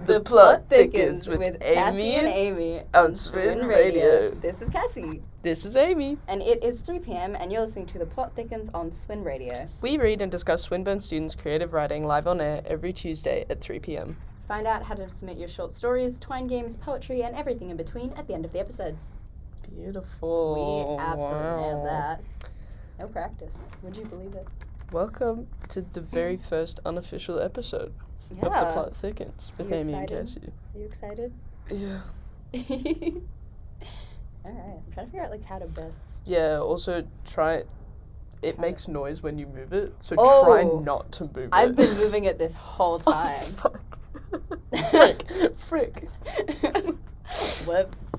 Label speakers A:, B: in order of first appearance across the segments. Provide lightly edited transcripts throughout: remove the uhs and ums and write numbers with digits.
A: The Plot Thickens with Cassie and Amy on SwinRadio. This is Cassie.
B: This is Amy.
A: And it is 3 p.m. and you're listening to The Plot Thickens on SwinRadio.
B: We read and discuss Swinburne students' creative writing live on air every Tuesday at 3 p.m.
A: Find out how to submit your short stories, twine games, poetry, and everything in between at the end of the episode.
B: Beautiful.
A: We absolutely nailed that. No practice. Would you believe it?
B: Welcome to the very first unofficial episode of The Plot Thickens with Amy and Cassie.
A: Are you excited?
B: Yeah.
A: Alright, I'm trying to figure out how to best...
B: Yeah, also it makes noise when you move it, so try not to move it.
A: I've been moving it this whole time.
B: Oh, fuck. Frick.
A: Whoops.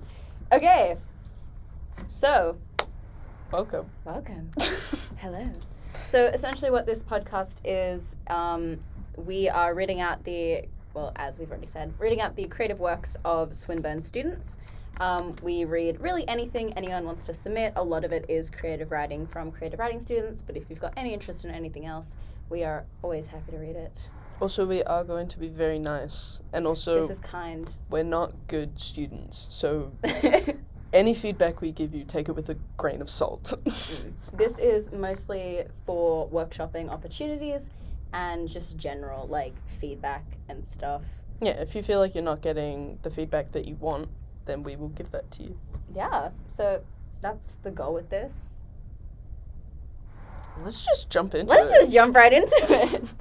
A: Okay. So.
B: Welcome.
A: Hello. So essentially what this podcast is, we are reading out as we've already said, reading out the creative works of Swinburne students. We read really anything anyone wants to submit. A lot of it is creative writing from creative writing students, but if you've got any interest in anything else, we are always happy to read it.
B: Also, we are going to be very nice, and also
A: this is kind.
B: We're not good students, so any feedback we give you, take it with a grain of salt.
A: This is mostly for workshopping opportunities and just general feedback and stuff.
B: Yeah, if you feel like you're not getting the feedback that you want, then we will give that to you.
A: Yeah, so that's the goal with this.
B: Let's just jump into it.
A: Let's just jump right into it.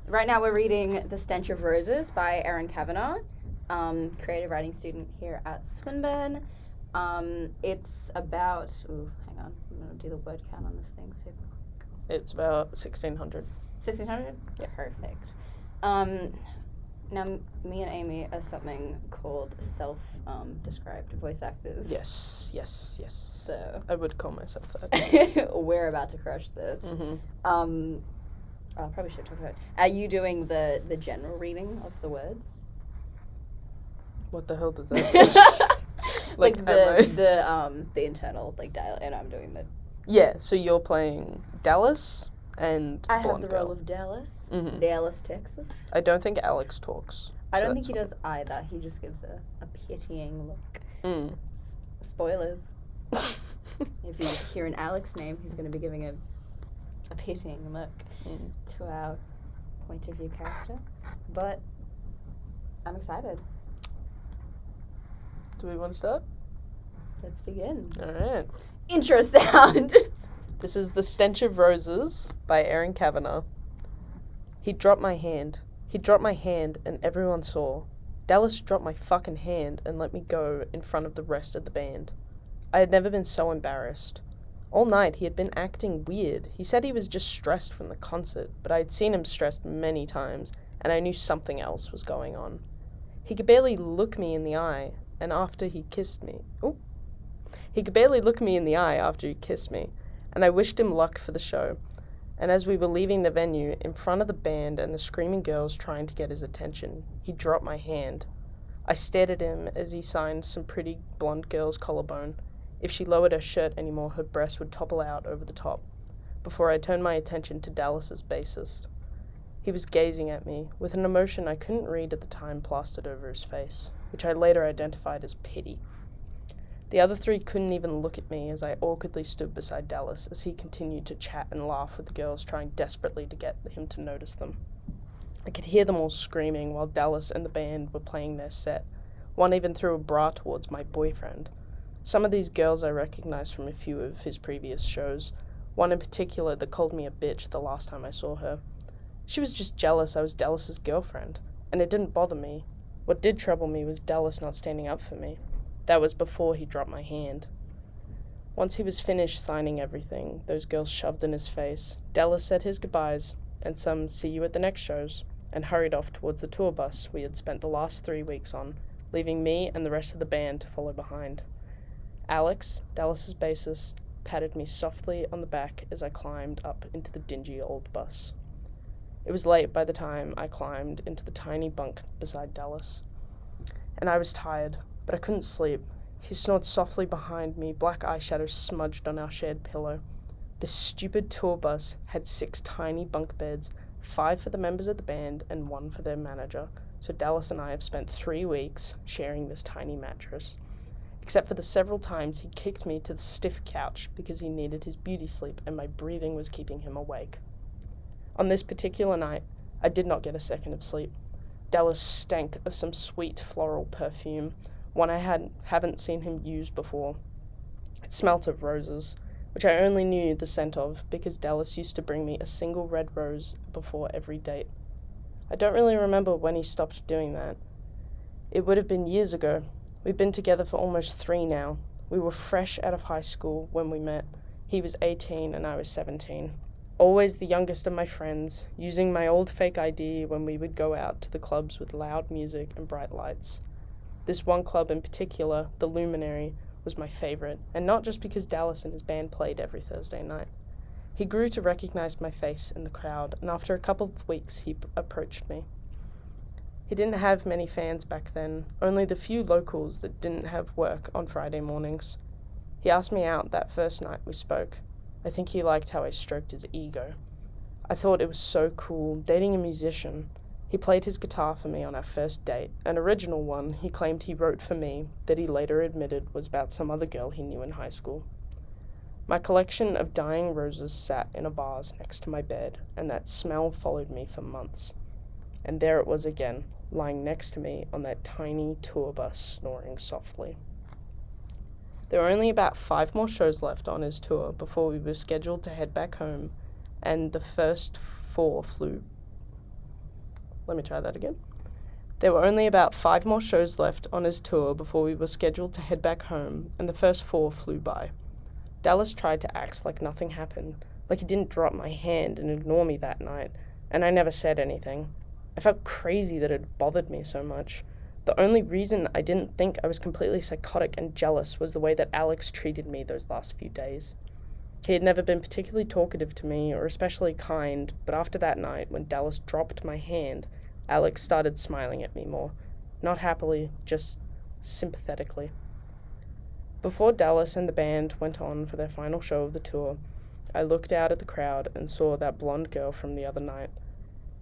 A: Right now we're reading The Stench of Roses by Erin Kavanagh, creative writing student here at Swinburne. It's about... Ooh, hang on. I'm going to do the word count on this thing super quick.
B: It's about 1,600.
A: 1,600? Yeah, perfect. Now, me and Amy are something called self-described voice actors.
B: Yes.
A: So...
B: I would call myself that.
A: We're about to crush this.
B: Mm-hmm.
A: I probably should talk about it. Are you doing the general reading of the words?
B: What the hell does that mean?
A: the internal dial, and I'm doing the...
B: Yeah, so you're playing Dallas and
A: I have
B: Blonde
A: the
B: Girl.
A: role of Dallas.
B: Mm-hmm.
A: Dallas, Texas.
B: I don't think Alex talks.
A: I don't think he does either. He just gives a pitying look.
B: Mm.
A: Spoilers. If you hear an Alex name, he's going to be giving a pitying look to our point of view character. But I'm excited.
B: Do we want to start?
A: Let's begin.
B: All right.
A: Intro sound.
B: This is The Stench of Roses by Erin Kavanagh. He dropped my hand, and everyone saw. Dallas dropped my fucking hand and let me go in front of the rest of the band. I had never been so embarrassed. All night he had been acting weird. He said he was just stressed from the concert, but I had seen him stressed many times, and I knew something else was going on. He could barely look me in the eye, and after he kissed me... He could barely look me in the eye after he kissed me, and I wished him luck for the show. And as we were leaving the venue, in front of the band and the screaming girls trying to get his attention, he dropped my hand. I stared at him as he signed some pretty blonde girl's collarbone. If she lowered her shirt anymore, her breast would topple out over the top, before I turned my attention to Dallas's bassist. He was gazing at me, with an emotion I couldn't read at the time plastered over his face, which I later identified as pity. The other three couldn't even look at me as I awkwardly stood beside Dallas as he continued to chat and laugh with the girls trying desperately to get him to notice them. I could hear them all screaming while Dallas and the band were playing their set. One even threw a bra towards my boyfriend. Some of these girls I recognized from a few of his previous shows, one in particular that called me a bitch the last time I saw her. She was just jealous I was Dallas's girlfriend, and it didn't bother me. What did trouble me was Dallas not standing up for me. That was before he dropped my hand. Once he was finished signing everything those girls shoved in his face, Dallas said his goodbyes, and some see you at the next shows, and hurried off towards the tour bus we had spent the last 3 weeks on, leaving me and the rest of the band to follow behind. Alex, Dallas's bassist, patted me softly on the back as I climbed up into the dingy old bus. It was late by the time I climbed into the tiny bunk beside Dallas, and I was tired, but I couldn't sleep. He snored softly behind me, black eyeshadow smudged on our shared pillow. This stupid tour bus had 6 tiny bunk beds, 5 for the members of the band and 1 for their manager, so Dallas and I have spent 3 weeks sharing this tiny mattress. Except for the several times he kicked me to the stiff couch because he needed his beauty sleep and my breathing was keeping him awake. On this particular night, I did not get a second of sleep. Dallas stank of some sweet floral perfume, one I haven't seen him use before. It smelt of roses, which I only knew the scent of because Dallas used to bring me a single red rose before every date. I don't really remember when he stopped doing that. It would have been years ago. We've been together for almost 3 now. We were fresh out of high school when we met. He was 18 and I was 17. Always the youngest of my friends, using my old fake ID when we would go out to the clubs with loud music and bright lights. This one club in particular, the Luminary, was my favorite, and not just because Dallas and his band played every Thursday night. He grew to recognize my face in the crowd, and after a couple of weeks he approached me. He didn't have many fans back then, only the few locals that didn't have work on Friday mornings. He asked me out that first night we spoke. I think he liked how I stroked his ego. I thought it was so cool, dating a musician. He played his guitar for me on our first date, an original one he claimed he wrote for me that he later admitted was about some other girl he knew in high school. My collection of dying roses sat in a vase next to my bed, and that smell followed me for months. And there it was again, lying next to me on that tiny tour bus, snoring softly. There were only about 5 more shows left on his tour before we were scheduled to head back home, and the first 4 flew. Let me try that again. There were only about 5 more shows left on his tour before we were scheduled to head back home, and the first 4 flew by. Dallas tried to act like nothing happened, like he didn't drop my hand and ignore me that night, and I never said anything. I felt crazy that it bothered me so much. The only reason I didn't think I was completely psychotic and jealous was the way that Alex treated me those last few days. He had never been particularly talkative to me or especially kind, but after that night, when Dallas dropped my hand, Alex started smiling at me more. Not happily, just sympathetically. Before Dallas and the band went on for their final show of the tour, I looked out at the crowd and saw that blonde girl from the other night.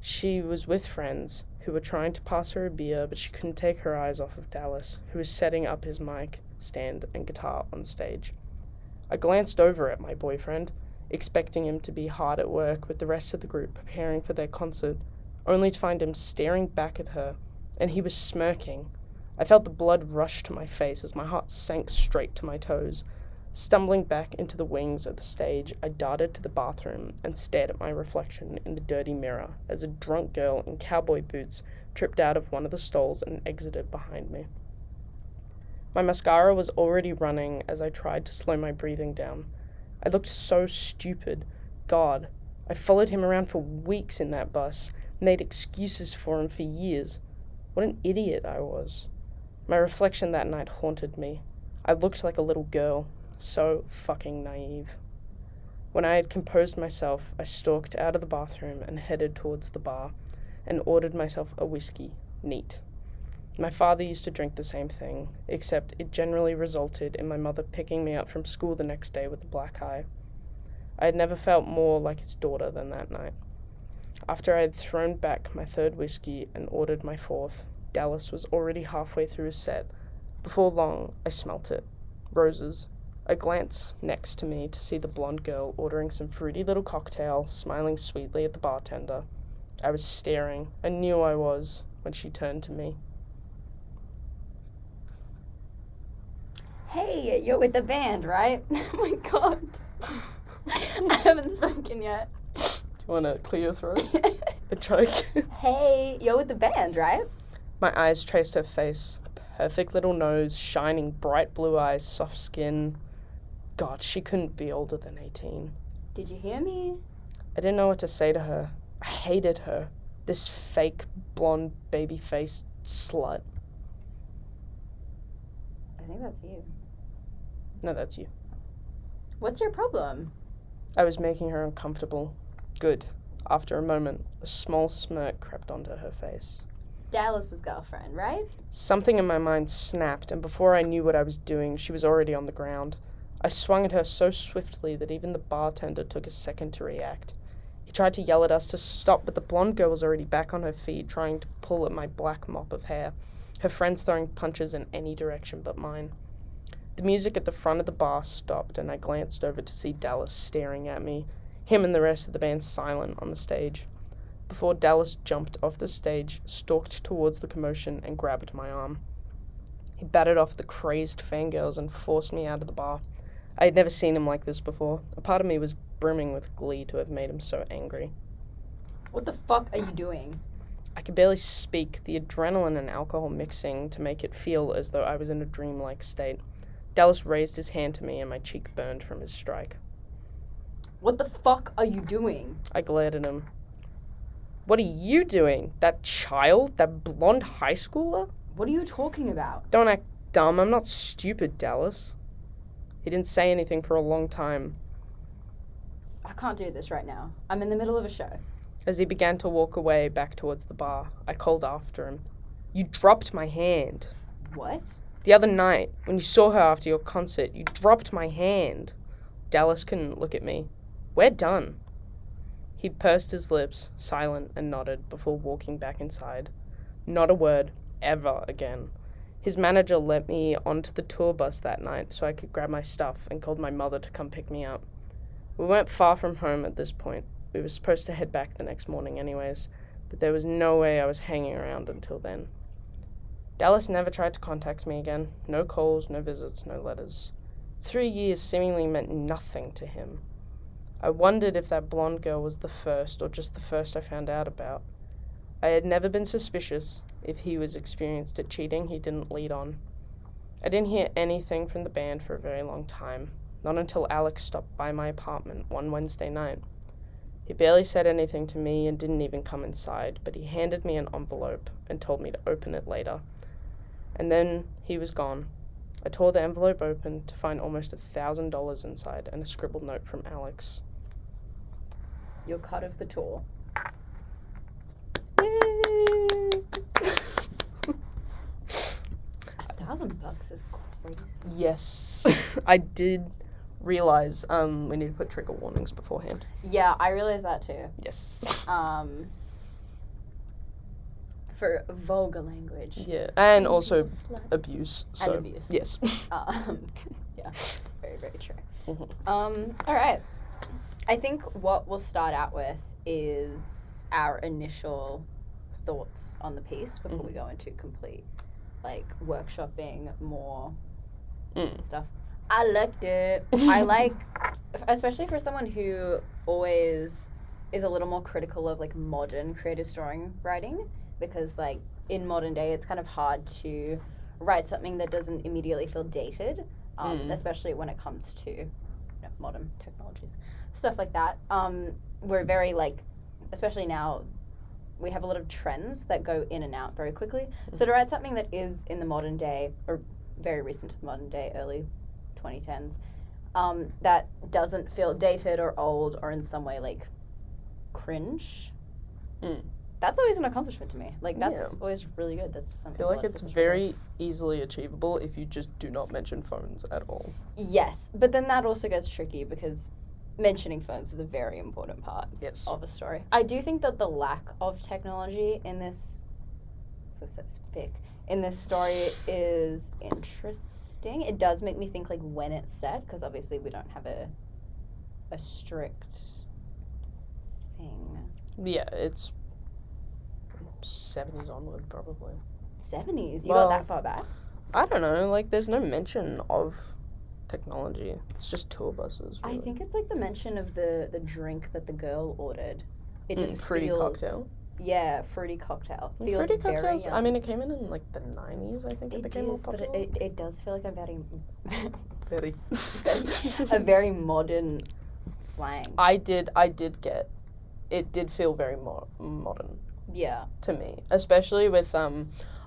B: She was with friends who were trying to pass her a beer, but she couldn't take her eyes off of Dallas, who was setting up his mic, stand, and guitar on stage. I glanced over at my boyfriend, expecting him to be hard at work with the rest of the group preparing for their concert, only to find him staring back at her, and he was smirking. I felt the blood rush to my face as my heart sank straight to my toes. Stumbling back into the wings of the stage, I darted to the bathroom and stared at my reflection in the dirty mirror as a drunk girl in cowboy boots tripped out of one of the stalls and exited behind me. My mascara was already running as I tried to slow my breathing down. I looked so stupid. God, I followed him around for weeks in that bus, made excuses for him for years. What an idiot I was. My reflection that night haunted me. I looked like a little girl. So fucking naive. When I had composed myself, I stalked out of the bathroom and headed towards the bar, and ordered myself a whiskey, neat. My father used to drink the same thing, except it generally resulted in my mother picking me up from school the next day with a black eye. I had never felt more like his daughter than that night. After I had thrown back my 3rd whiskey and ordered my 4th, Dallas was already halfway through his set. Before long, I smelt it. Roses. I glanced next to me to see the blonde girl ordering some fruity little cocktail, smiling sweetly at the bartender. I was staring. I knew I was when she turned to me.
A: Hey, you're with the band, right? Oh my god. I haven't spoken yet.
B: Do you want to clear your throat? A choke?
A: Hey, you're with the band, right?
B: My eyes traced her face. Perfect little nose, shining bright blue eyes, soft skin. God, she couldn't be older than 18.
A: Did you hear me?
B: I didn't know what to say to her. I hated her. This fake, blonde, baby-faced slut.
A: I think that's you.
B: No, that's you.
A: What's your problem?
B: I was making her uncomfortable. Good. After a moment, a small smirk crept onto her face.
A: Dallas's girlfriend, right?
B: Something in my mind snapped, and before I knew what I was doing, she was already on the ground. I swung at her so swiftly that even the bartender took a second to react. He tried to yell at us to stop, but the blonde girl was already back on her feet, trying to pull at my black mop of hair, her friends throwing punches in any direction but mine. The music at the front of the bar stopped, and I glanced over to see Dallas staring at me, him and the rest of the band silent on the stage. Before Dallas jumped off the stage, stalked towards the commotion, and grabbed my arm. He batted off the crazed fangirls and forced me out of the bar. I had never seen him like this before. A part of me was brimming with glee to have made him so angry.
A: What the fuck are you doing?
B: I could barely speak, the adrenaline and alcohol mixing to make it feel as though I was in a dreamlike state. Dallas raised his hand to me and my cheek burned from his strike.
A: What the fuck are you doing?
B: I glared at him. What are you doing? That child? That blonde high schooler?
A: What are you talking about?
B: Don't act dumb. I'm not stupid, Dallas. He didn't say anything for a long time.
A: I can't do this right now. I'm in the middle of a show.
B: As he began to walk away back towards the bar, I called after him. You dropped my hand.
A: What?
B: The other night, when you saw her after your concert, you dropped my hand. Dallas couldn't look at me. We're done. He pursed his lips, silent, and nodded before walking back inside. Not a word, ever again. His manager let me onto the tour bus that night so I could grab my stuff and called my mother to come pick me up. We weren't far from home at this point. We were supposed to head back the next morning anyways, but there was no way I was hanging around until then. Dallas never tried to contact me again. No calls, no visits, no letters. 3 years seemingly meant nothing to him. I wondered if that blonde girl was the first, or just the first I found out about. I had never been suspicious. If he was experienced at cheating, he didn't lead on. I didn't hear anything from the band for a very long time, not until Alex stopped by my apartment one Wednesday night. He barely said anything to me and didn't even come inside, but he handed me an envelope and told me to open it later. And then he was gone. I tore the envelope open to find almost $1,000 inside and a scribbled note from Alex.
A: Your cut of the tour.
B: Yay!
A: $1,000 is crazy.
B: Yes. I did realize we need to put trigger warnings beforehand.
A: Yeah, I realized that too.
B: Yes.
A: For vulgar language.
B: Yeah, and also abuse. So,
A: and abuse.
B: Yes.
A: Yeah, very, very true.
B: Mm-hmm.
A: All right. I think what we'll start out with is our initial thoughts on the piece before we go into complete, workshopping more stuff. I liked it. I like, especially for someone who always is a little more critical of, modern creative story writing, because, in modern day, it's kind of hard to write something that doesn't immediately feel dated, especially when it comes to modern technologies. Stuff like that. We're very, especially now, we have a lot of trends that go in and out very quickly. So to write something that is in the modern day, or very recent to the modern day, early 2010s, that doesn't feel dated or old or in some way, cringe, that's always an accomplishment to me. That's always really good. That's something
B: I feel like it's very easily achievable if you just do not mention phones at all.
A: Yes, but then that also gets tricky because mentioning phones is a very important part of a story. I do think that the lack of technology in this story is interesting. It does make me think when it's set, because obviously we don't have a strict thing.
B: Yeah, it's 70s onward, probably.
A: 70s? You got that far back?
B: I don't know. There's no mention of technology. It's just tour buses. Really.
A: I think it's the mention of the drink that the girl ordered. It just
B: fruity cocktail.
A: Yeah, fruity cocktail. Feels
B: fruity
A: very
B: cocktails.
A: young.
B: I mean, it came in the 90s. I think it became more popular.
A: But it does feel like a very
B: very
A: a very modern slang.
B: I did get. It did feel very modern.
A: Yeah.
B: To me, especially with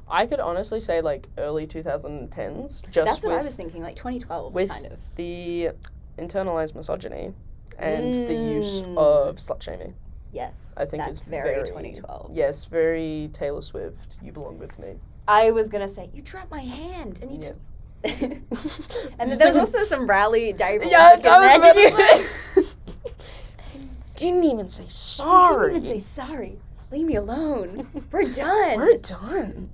B: I could honestly say early 2010s.
A: That's what I was thinking, 2012
B: with
A: kind of.
B: The internalized misogyny and the use of slut shaming.
A: Yes,
B: I think
A: that's
B: it's
A: very 2012.
B: Yes, very Taylor Swift. You belong with me.
A: I was gonna say you dropped my hand, and you. And then there was also some rally diary.
B: Yeah, didn't even say sorry.
A: You didn't even say sorry. Leave me alone. We're done.
B: We're done.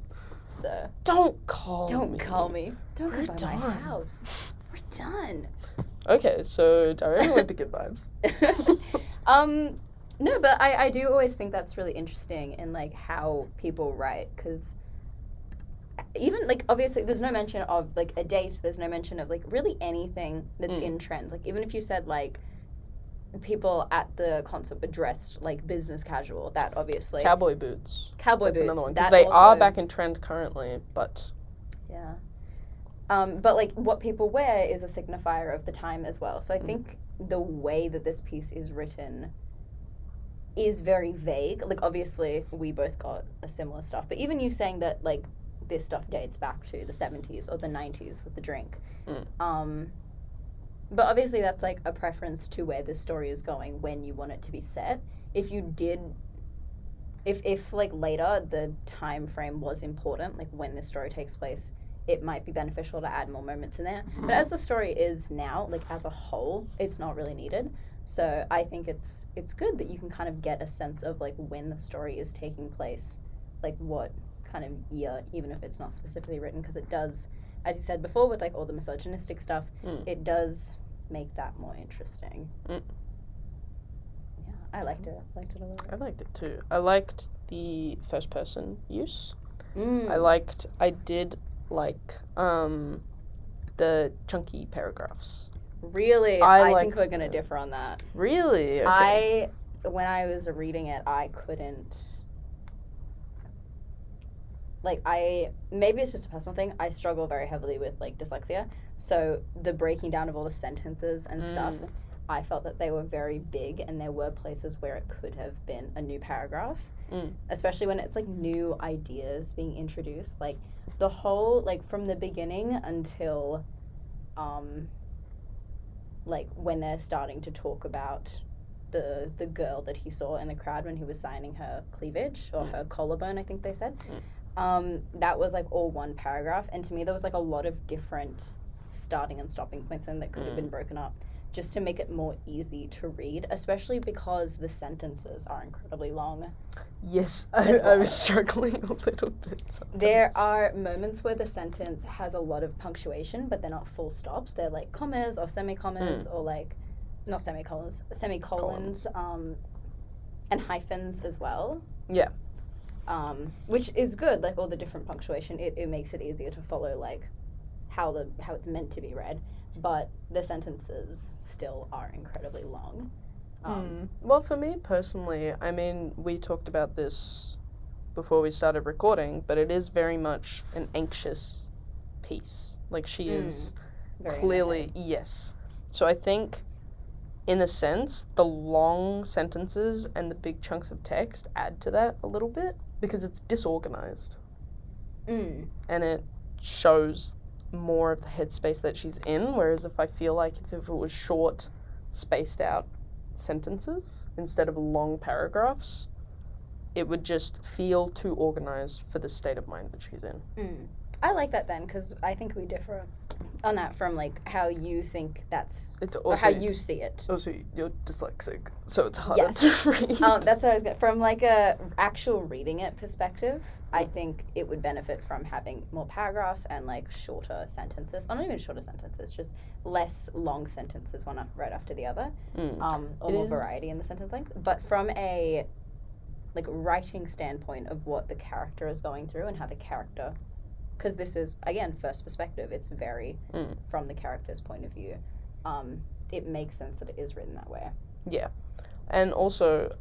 A: So
B: Don't call me.
A: Don't call me. Don't
B: We're
A: come by my
B: done.
A: house. We're done.
B: Okay, so Diary of Wimpy, good vibes.
A: No, but I do always think that's really interesting in, like, how people write, because even, like, obviously there's no mention of, like, a date, there's no mention of, like, really anything that's in trends. Like, even if you said, like, people at the concert were dressed, like, business casual, that obviously...
B: Cowboy boots.
A: Cowboy
B: That's
A: boots.
B: another one, because
A: that
B: they
A: also,
B: are back in trend currently, but...
A: Yeah. But, like, what people wear is a signifier of the time as well. So I think the way that this piece is written is very vague. Like, obviously, we both got a similar stuff. But even you saying that, like, this stuff dates back to the 70s or the 90s with the drink. But obviously that's, like, a preference to where this story is going when you want it to be set. If you did... If like, later the time frame was important, like, when this story takes place, it might be beneficial to add more moments in there. But as the story is now, like, as a whole, it's not really needed. So I think it's good that you can kind of get a sense of, like, when the story is taking place, like, what kind of year, even if it's not specifically written, because it does, as you said before, with, like, all the misogynistic stuff, it does make that more interesting. Yeah, I liked it. I liked it a lot.
B: I liked it too. I liked the first person use. I did like the chunky paragraphs.
A: Really? I think we're going to differ on that.
B: Really? Okay.
A: When I was reading it, I couldn't... Like, maybe it's just a personal thing. I struggle very heavily with, like, dyslexia. So the breaking down of all the sentences and stuff, I felt that they were very big, and there were places where it could have been a new paragraph. Especially when it's, like, new ideas being introduced. Like, the whole, like, from the beginning until, like, when they're starting to talk about the girl that he saw in the crowd when he was signing her cleavage, or her collarbone, I think they said. That was, like, all one paragraph, and to me there was, like, a lot of different starting and stopping points in that could have been broken up just to make it more easy to read, especially because the sentences are incredibly long.
B: Yes, I was struggling a little bit sometimes.
A: There are moments where the sentence has a lot of punctuation, but they're not full stops. They're, like, commas or semicolons or, like, not semicolons, semicolons, and hyphens as well.
B: Yeah.
A: Which is good, like, all the different punctuation. It makes it easier to follow, like, how it's meant to be read. But the sentences still are incredibly long.
B: Well, for me personally, I mean, we talked about this before we started recording, but it is very much an anxious piece. Like, she is clearly, yes. So I think, in a sense, the long sentences and the big chunks of text add to that a little bit, because it's disorganized. And it shows more of the headspace that she's in, whereas if I feel like if it was short, spaced out sentences instead of long paragraphs, it would just feel too organized for the state of mind that she's in.
A: I like that then, because I think we differ on that from, like, how you think that's, or how you see it.
B: Also, you're dyslexic, so it's harder to read.
A: That's what I was going to, from, like, a actual reading it perspective, I think it would benefit from having more paragraphs and, like, shorter sentences. Or not even shorter sentences, just less long sentences, one right after the other. Or more variety in the sentence length. But from a, like, writing standpoint of what the character is going through and how the character... Because this is, again, first perspective. It's very from the character's point of view. It makes sense that it is written that way.
B: Yeah. And also,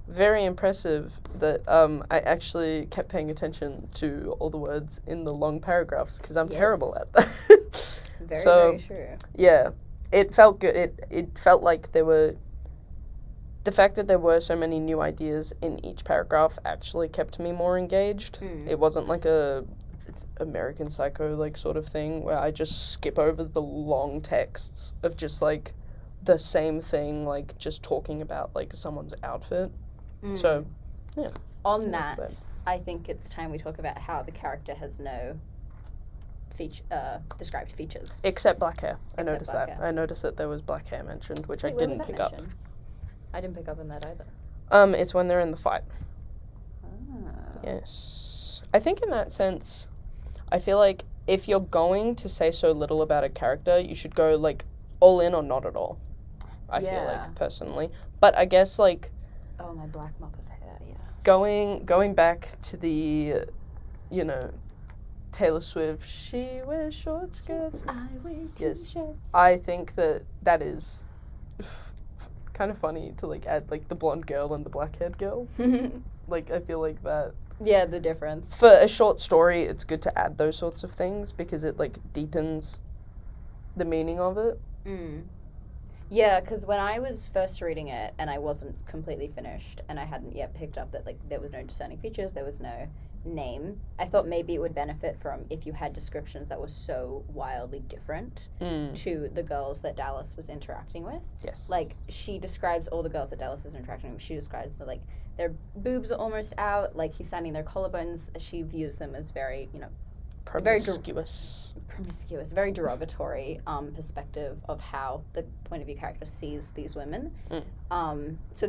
B: very impressive that I actually kept paying attention to all the words in the long paragraphs, because I'm terrible at that.
A: Very true.
B: Yeah. It felt good. It felt like there were... The fact that there were so many new ideas in each paragraph actually kept me more engaged. It wasn't like a American Psycho, like, sort of thing where I just skip over the long texts of just, like, the same thing, like, just talking about, like, someone's outfit. So, yeah.
A: On that, I think it's time we talk about how the character has no described features.
B: Except black hair. I noticed that. I noticed that there was black hair mentioned, which I didn't pick up.
A: I didn't pick up on that either.
B: It's when they're in the fight.
A: Ah.
B: Yes. I think in that sense, I feel like if you're going to say so little about a character, you should go, like, all in or not at all. I feel like, personally. But I guess, like...
A: Oh, my black mop of hair, yeah.
B: Going back to the, you know, Taylor Swift, she wears short skirts.
A: I wear t-shirts.
B: I think that is kind of funny to, like, add, like, the blonde girl and the black-haired girl. Like, I feel like that...
A: Yeah, the difference.
B: For a short story, it's good to add those sorts of things because it, like, deepens the meaning of it.
A: Yeah, because when I was first reading it and I wasn't completely finished and I hadn't yet picked up that, like, there was no discerning features, there was no name, I thought maybe it would benefit from if you had descriptions that were so wildly different to the girls that Dallas was interacting with.
B: Yes.
A: Like, she describes all the girls that Dallas is interacting with. She describes, like, their boobs are almost out, like, he's standing their collarbones. She views them as very, you know,
B: promiscuous,
A: very derogatory perspective of how the point of view character sees these women. So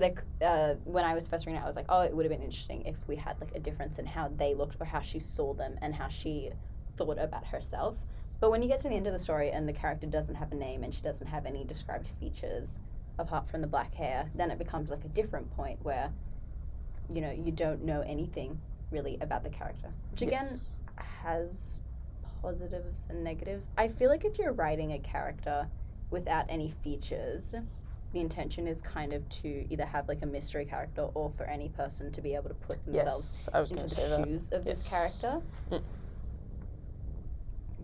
A: when I was first reading it, I was like, oh, it would have been interesting if we had, like, a difference in how they looked or how she saw them and how she thought about herself. But when you get to the end of the story and the character doesn't have a name and she doesn't have any described features apart from the black hair, then it becomes, like, a different point where, you know, you don't know anything really about the character, which again has positives and negatives. I feel like if you're writing a character without any features, the intention is kind of to either have, like, a mystery character or for any person to be able to put themselves into the shoes of this character.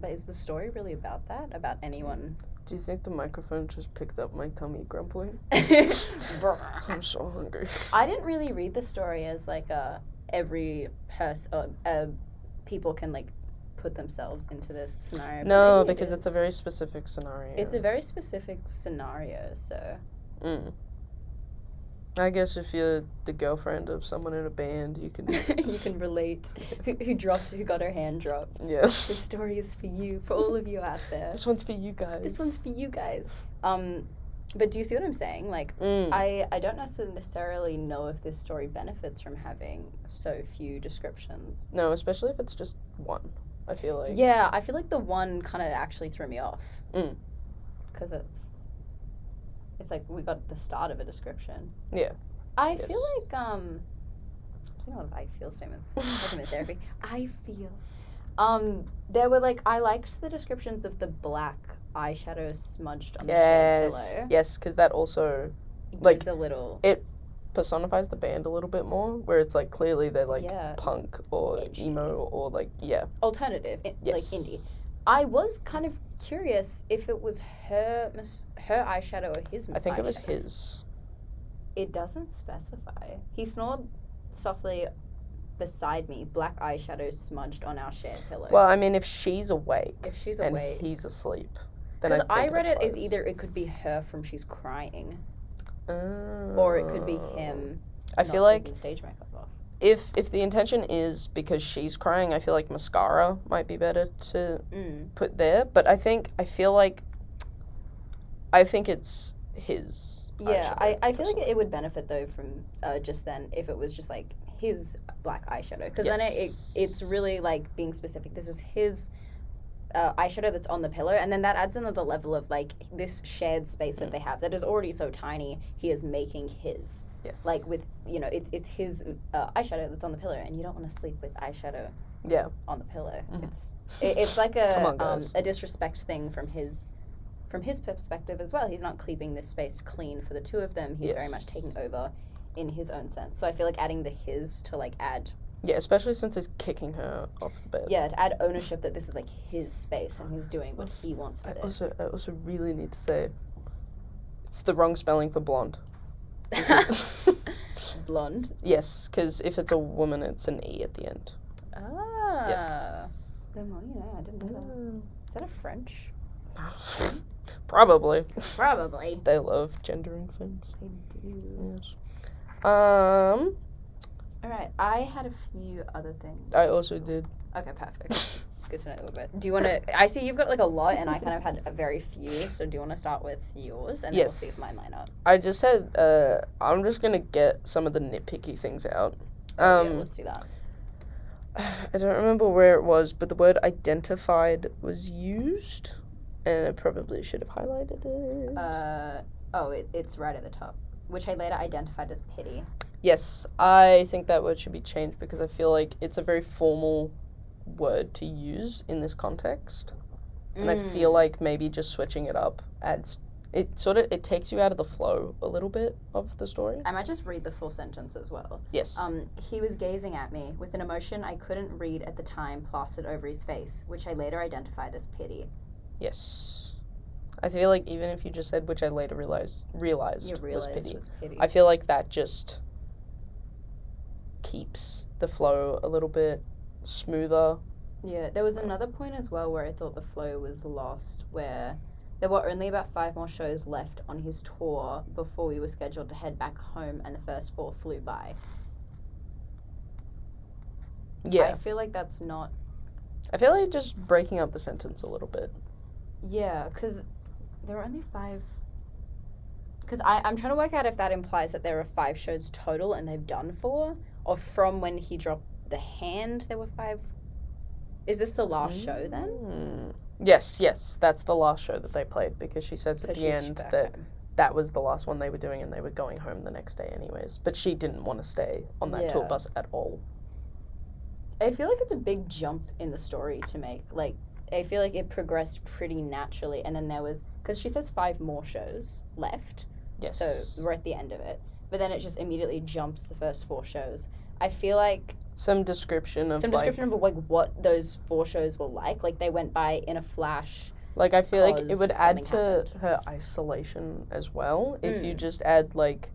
A: But is the story really about that? About anyone?
B: Do you think the microphone just picked up my tummy grumbling? I'm so hungry.
A: I didn't really read the story as, like, every person, people can, like, put themselves into this scenario.
B: No, because it's a very specific scenario.
A: It's a very specific scenario, so...
B: I guess if you're the girlfriend of someone in a band, you can...
A: you can relate. Who got her hand dropped.
B: Yeah.
A: This story is for you, for all of you out there.
B: This one's for you guys.
A: This one's for you guys. But do you see what I'm saying? Like, I don't necessarily know if this story benefits from having so few descriptions.
B: No, especially if it's just one, I feel like.
A: Yeah, I feel like the one kind of actually threw me off. Because it's like we got the start of a description.
B: Yeah.
A: I feel like, I'm saying a lot of I feel statements. Like I'm in therapy. I feel. There were, like, I liked the descriptions of the black eyeshadow smudged on the shade pillow.
B: Yes, because that also, like,
A: gives a little...
B: It personifies the band a little bit more, where it's, like, clearly they're, like, punk or
A: edgy.
B: Emo or, like,
A: alternative, like indie. I was kind of curious if it was her eyeshadow or his eyeshadow.
B: I think it was his.
A: It doesn't specify. He snored softly beside me, black eyeshadow smudged on our shared pillow.
B: Well, I mean, if she's awake
A: and
B: he's asleep, then
A: because I read it as either it could be her from she's crying, or it could be him.
B: I feel like
A: stage makeup off.
B: If the intention is because she's crying, I feel like mascara might be better to put there. But I think it's his.
A: Yeah, I feel like it would benefit though from just then if it was just like his black eyeshadow, because then it's really like being specific. This is his eyeshadow that's on the pillow, and then that adds another level of like this shared space that they have that is already so tiny. He is making his.
B: Yes.
A: Like with, you know, it's his eyeshadow that's on the pillow, and you don't want to sleep with eyeshadow on the pillow. It's like a disrespect thing from his perspective as well. He's not keeping this space clean for the two of them. He's very much taking over in his own sense. So I feel like adding the his to like add...
B: Yeah, especially since he's kicking her off the bed.
A: Yeah, to add ownership that this is like his space and he's doing what he wants with it.
B: I also really need to say it's the wrong spelling for blonde.
A: Blonde?
B: Yes, because if it's a woman, it's an E at the end.
A: Ah.
B: Yes.
A: Then, well, you know, I didn't know that. Is that a French?
B: Probably.
A: Probably.
B: They love gendering things.
A: They do.
B: Yes.
A: Alright, I had a few other things.
B: I also did.
A: Okay, perfect. good to know that we're both. Do you want to... I see you've got, like, a lot, and I kind of had a very few, so do you want to start with yours, and then we'll see if mine line up?
B: I just had, I'm just going to get some of the nitpicky things out.
A: Yeah, let's do that.
B: I don't remember where it was, but the word identified was used, and I probably should have highlighted it.
A: It's right at the top, which I later identified as pity.
B: Yes, I think that word should be changed because I feel like it's a very formal word to use in this context. And I feel like maybe just switching it up adds... It takes you out of the flow a little bit of the story.
A: I might just read the full sentence as well.
B: Yes.
A: He was gazing at me with an emotion I couldn't read at the time plastered over his face, which I later identified as pity.
B: Yes. I feel like even if you just said which I later realized was pity. I feel like that just keeps the flow a little bit smoother.
A: Yeah, there was another point as well where I thought the flow was lost, where there were only about 5 more shows left on his tour before we were scheduled to head back home, and the first 4 flew by.
B: Yeah.
A: I feel like that's not...
B: I feel like just breaking up the sentence a little bit.
A: Yeah, because there are only 5... Because I'm trying to work out if that implies that there are 5 shows total and they've done 4, or from when he dropped the hand there were 5... Is this the last show then?
B: Yes, that's the last show that they played because she says at the end that that was the last one they were doing and they were going home the next day anyways. But she didn't want to stay on that tour bus at all.
A: I feel like it's a big jump in the story to make. Like, I feel like it progressed pretty naturally, and then there was... Because she says 5 more shows left.
B: Yes.
A: So we're at the end of it. But then it just immediately jumps the first 4 shows. I feel like...
B: Some description of
A: what those 4 shows were like. Like, they went by in a flash.
B: Like, I feel like it would add to
A: happened.
B: her isolation as well if you just add, like,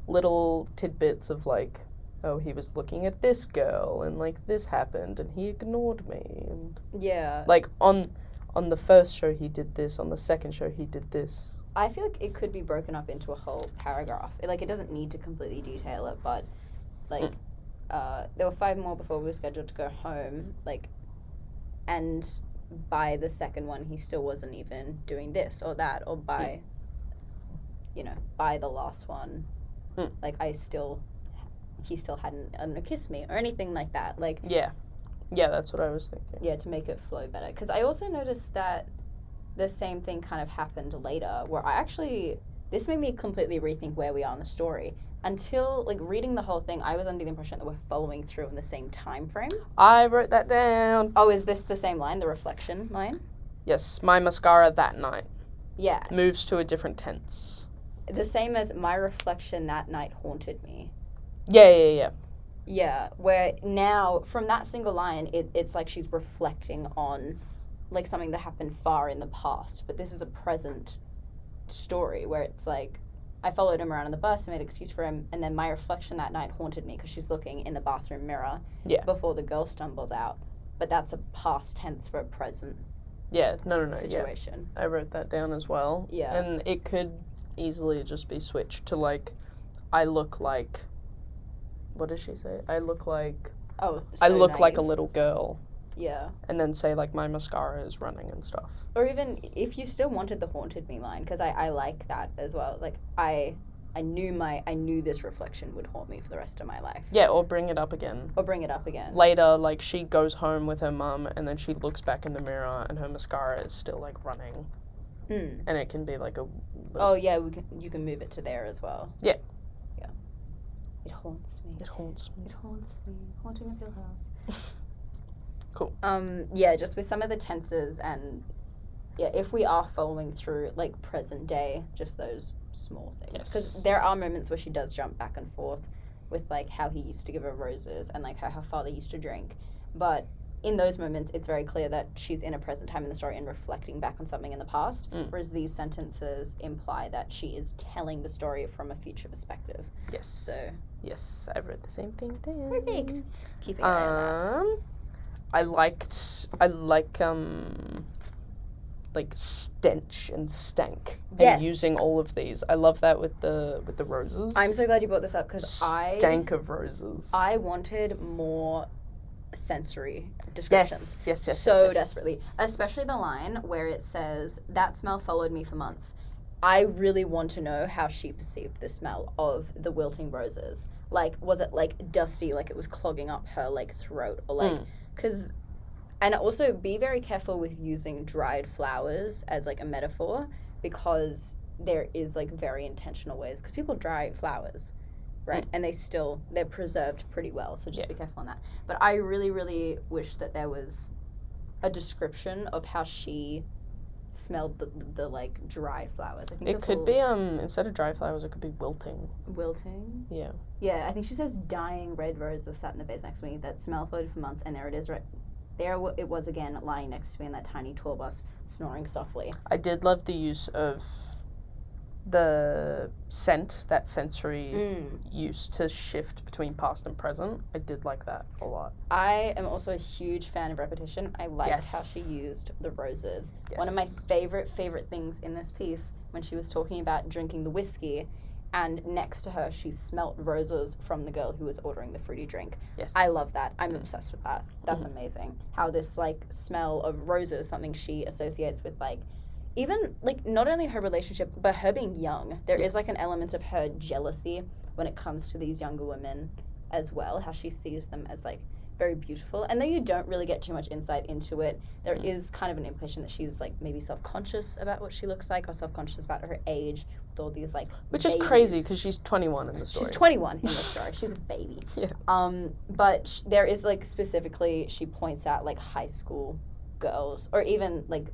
B: little tidbits of, like, oh, he was looking at this girl, and, like, this happened, and he ignored me, and...
A: Yeah.
B: Like, on the first show he did this, on the second show he did this.
A: I feel like it could be broken up into a whole paragraph. It doesn't need to completely detail it, but, like... there were 5 more before we were scheduled to go home, like, and by the second one, he still wasn't even doing this or that, or by, by the last one, like, he still hadn't kissed me or anything like that, like.
B: Yeah, that's what I was thinking.
A: Yeah, to make it flow better, because I also noticed that the same thing kind of happened later, where this made me completely rethink where we are in the story. Until, like, reading the whole thing, I was under the impression that we're following through in the same time frame.
B: I wrote that down.
A: Oh, is this the same line, the reflection line?
B: Yes, my mascara that night.
A: Yeah.
B: Moves to a different tense.
A: The same as my reflection that night haunted me.
B: Yeah.
A: Yeah, where now, from that single line, it's like she's reflecting on, like, something that happened far in the past. But this is a present story where it's like, I followed him around on the bus and made an excuse for him, and then my reflection that night haunted me because she's looking in the bathroom mirror before the girl stumbles out. But that's a past tense for a present situation.
B: Yeah. I wrote that down as well.
A: Yeah.
B: And it could easily just be switched to, like, I look like... What does she say? I look like...
A: Oh,
B: I look
A: naive.
B: like a little girl.
A: Yeah.
B: And then say, like, my mascara is running and stuff.
A: Or even if you still wanted the haunted me line, because I like that as well. Like, I knew this reflection would haunt me for the rest of my life.
B: Yeah, or bring it up again.
A: Later,
B: like, she goes home with her mum, and then she looks back in the mirror, and her mascara is still, like, running. And it can be, like, a...
A: Oh, yeah, you can move it to there as well.
B: Yeah.
A: Yeah. It haunts me. Haunting of your house.
B: Cool.
A: Yeah, just with some of the tenses and, yeah, if we are following through, like, present day, just those small things. Because there are moments where she does jump back and forth with, like, how he used to give her roses and, like, how her father used to drink. But in those moments, it's very clear that she's in a present time in the story and reflecting back on something in the past, whereas these sentences imply that she is telling the story from a future perspective.
B: Yes.
A: So.
B: Yes, I wrote the same thing down.
A: Perfect. Keeping an eye on that.
B: I like, stench and stank.
A: Yes.
B: And using all of these. I love that with the roses.
A: I'm so glad you brought this up, because
B: Stank of roses.
A: I wanted more sensory descriptions.
B: Yes.
A: So desperately. Especially the line where it says, "That smell followed me for months." I really want to know how she perceived the smell of the wilting roses. Like, was it, like, dusty, like it was clogging up her, like, throat? Or, like, because... And also, be very careful with using dried flowers as, like, a metaphor, because there is, like, very intentional ways. Because people dry flowers, right? And they're preserved pretty well, so just be careful on that. But I really, really wish that there was a description of how she smelled the like, dried flowers. I think
B: it could be, instead of dried flowers, it could be wilting.
A: Wilting?
B: Yeah.
A: Yeah, I think she says, "Dying red roses sat in the vase next to me. That smell floated for months, and there it is, right there it was again, lying next to me in that tiny tour bus, snoring softly."
B: I did love the use of the scent, that sensory use to shift between past and present. I did like that a lot.
A: I am also a huge fan of repetition. I liked how she used the roses. One of my favorite things in this piece, when she was talking about drinking the whiskey, and next to her she smelt roses from the girl who was ordering the fruity drink.
B: Yes.
A: I love that. I'm obsessed with that. That's amazing. How this, like, smell of roses, something she associates with, like, even, like, not only her relationship, but her being young. There is, like, an element of her jealousy when it comes to these younger women as well, how she sees them as, like, very beautiful. And though you don't really get too much insight into it, there is kind of an implication that she's, like, maybe self-conscious about what she looks like, or self-conscious about her age, with all these, like,
B: which is crazy, because she's 21 in the story.
A: She's 21 in the story. She's a baby. But there is, like, specifically, she points out, like, high school girls, or even, like,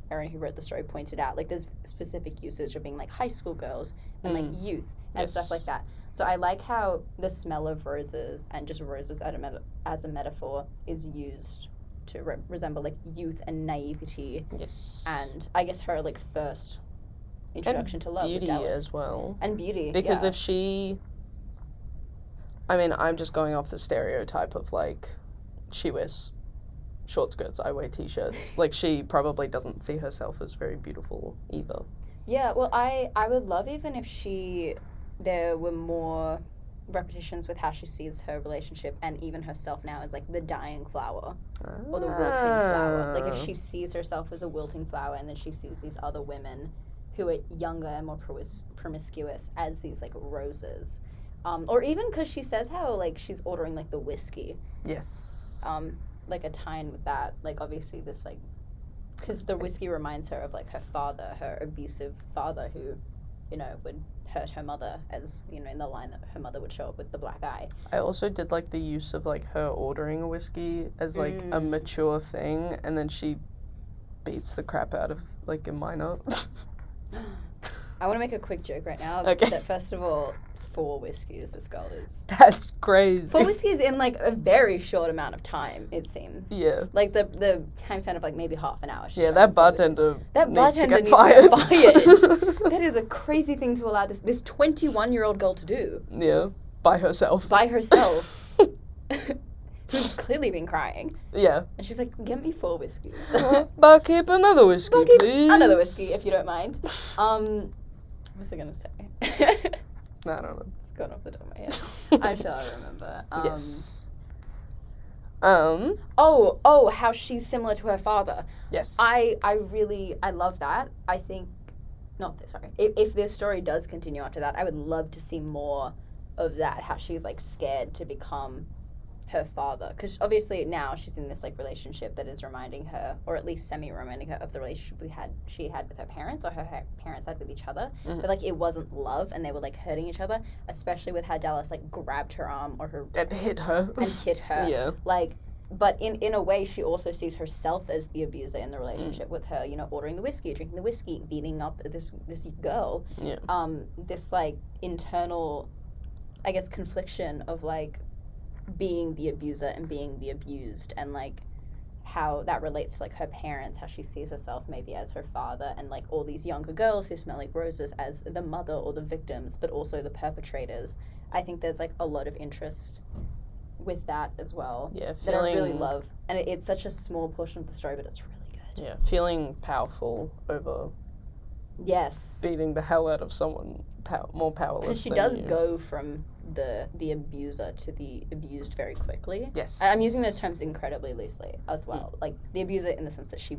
A: Erin, who wrote the story, pointed out, like, there's specific usage of being, like, high school girls and, like, youth and stuff like that. So I like how the smell of roses and just roses as a metaphor is used to resemble, like, youth and naivety.
B: Yes.
A: And I guess her, like, first introduction to love.
B: Beauty as well.
A: And beauty.
B: Because if she... I mean, I'm just going off the stereotype of, like, she wears short skirts, I wear t-shirts. Like, she probably doesn't see herself as very beautiful either.
A: Yeah, well, I would love even if there were more repetitions with how she sees her relationship and even herself now as, like, the dying flower or the wilting flower. Like, if she sees herself as a wilting flower and then she sees these other women who are younger and more promiscuous as these, like, roses. Or even because she says how, like, she's ordering, like, the whiskey.
B: Yes.
A: Like, a tie-in with that. Like, obviously this, like... Because the whiskey reminds her of, like, her father, her abusive father who, you know, would hurt her mother, as, you know, in the line that her mother would show up with the black eye.
B: I also did like the use of, like, her ordering a whiskey as, like, a mature thing, and then she beats the crap out of, like, a minor.
A: I want to make a quick joke right now.
B: Okay.
A: That, first of all, 4 whiskeys this girl is.
B: That's crazy.
A: 4 whiskeys in, like, a very short amount of time, it seems.
B: Yeah.
A: Like, the time span of, like, maybe half an hour.
B: Yeah, that bartender
A: needs to get
B: fired.
A: That is a crazy thing to allow this 21-year-old girl to do.
B: Yeah, by herself.
A: Who's clearly been crying.
B: Yeah.
A: And she's like, "Get me 4 whiskeys."
B: Barkeep, another whiskey, please.
A: Another whiskey, if you don't mind. What was I going to say?
B: I don't know.
A: It's gone off the top of my head. I shall remember.
B: Yes.
A: Oh, how she's similar to her father.
B: Yes.
A: I love that. I think, if this story does continue after that, I would love to see more of that, how she's, like, scared to become her father. Because obviously now she's in this, like, relationship that is reminding her, or at least semi-reminding her, of the relationship she had with her parents, or her parents had with each other.
B: Mm-hmm.
A: But, like, it wasn't love, and they were, like, hurting each other, especially with how Dallas, like, grabbed her arm, or her...
B: And hit her.
A: Yeah. Like, but in a way, she also sees herself as the abuser in the relationship with her, you know, ordering the whiskey, drinking the whiskey, beating up this girl.
B: Yeah.
A: This, like, internal, I guess, confliction of, like, being the abuser and being the abused, and, like, how that relates to, like, her parents, how she sees herself maybe as her father, and, like, all these younger girls who smell like roses as the mother or the victims, but also the perpetrators. I think there's, like, a lot of interest with that as well.
B: Yeah,
A: that I really love. And it's such a small portion of the story, but it's really good.
B: Yeah, feeling powerful over
A: beating
B: the hell out of someone more powerless.
A: Because she does go from the abuser to the abused very quickly.
B: Yes.
A: I'm using those terms incredibly loosely as well. Like the abuser in the sense that she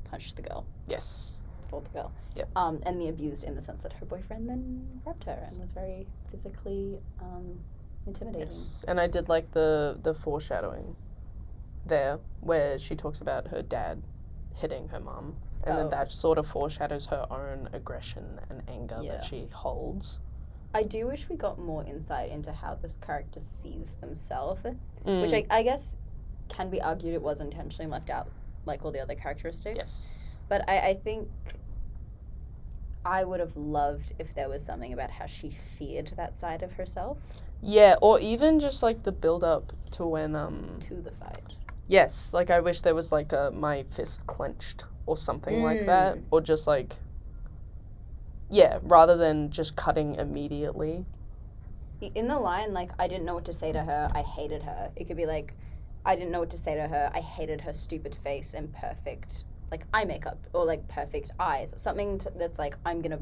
A: punched the girl.
B: Yes.
A: Fought the girl.
B: Yep.
A: And the abused in the sense that her boyfriend then grabbed her and was very physically intimidating.
B: Yes. And I did like the foreshadowing there where she talks about her dad hitting her mum. And then that sort of foreshadows her own aggression and anger that she holds.
A: I do wish we got more insight into how this character sees themselves, which I guess can be argued it was intentionally left out, like all the other characteristics.
B: Yes.
A: But I think I would have loved if there was something about how she feared that side of herself.
B: Yeah, or even just like the build up to when
A: to the fight.
B: Yes, like I wish there was like a my fist clenched or something like that, or just like rather than just cutting immediately.
A: In the line, like, I didn't know what to say to her, I hated her. It could be like, I didn't know what to say to her, I hated her stupid face and perfect, like, eye makeup, or like perfect eyes, something that's like, I'm gonna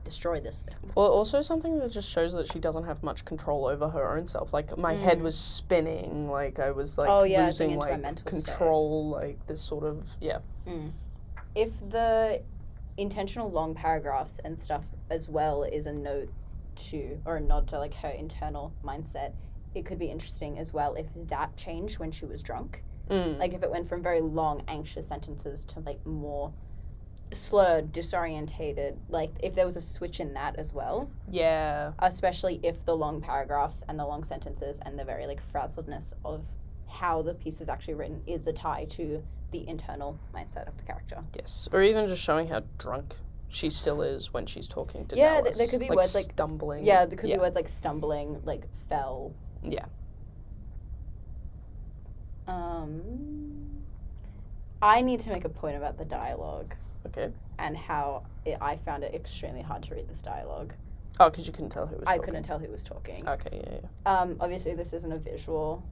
A: destroy this thing.
B: Well, also something that just shows that she doesn't have much control over her own self. Like, my head was spinning, like, I was, like, losing, like, control, like, this sort of,
A: If the intentional long paragraphs and stuff as well is a note to, or a nod to, like, her internal mindset, it could be interesting as well if that changed when she was drunk. Like, if it went from very long, anxious sentences to, like, more slurred, disorientated, like, if there was a switch in that as well.
B: Yeah.
A: Especially if the long paragraphs and the long sentences and the very, like, frazzledness of how the piece is actually written is a tie to the internal mindset of the character.
B: Yes. Or even just showing how drunk she still is when she's talking to
A: Dallas.
B: Dallas.
A: There could be words like
B: stumbling.
A: Yeah, there could be words like stumbling, like fell.
B: Yeah.
A: I need to make a point about the dialogue.
B: Okay.
A: And how I found it extremely hard to read this dialogue.
B: Oh, because you couldn't tell who was talking.
A: I couldn't tell who was talking.
B: Okay, yeah.
A: Obviously, this isn't a visual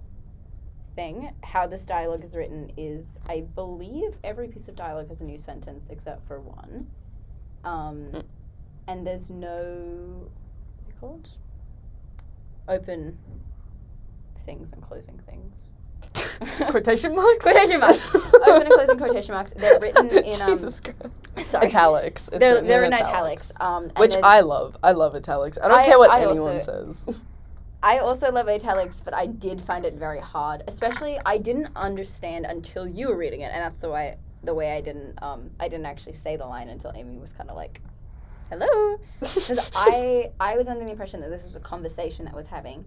A: thing. How this dialogue is written is, I believe every piece of dialogue has a new sentence except for one. And there's no, what's it called? Open things and closing things.
B: Quotation marks?
A: Quotation marks. Open and closing quotation marks. They're written in
B: Jesus Christ.
A: Sorry.
B: Italics.
A: They're in italics.
B: Which I love. I love italics. I don't care what anyone says.
A: I also love italics, but I did find it very hard. Especially, I didn't understand until you were reading it, and that's the way I didn't actually say the line until Amy was kind of like, hello. Because I was under the impression that this was a conversation that was having.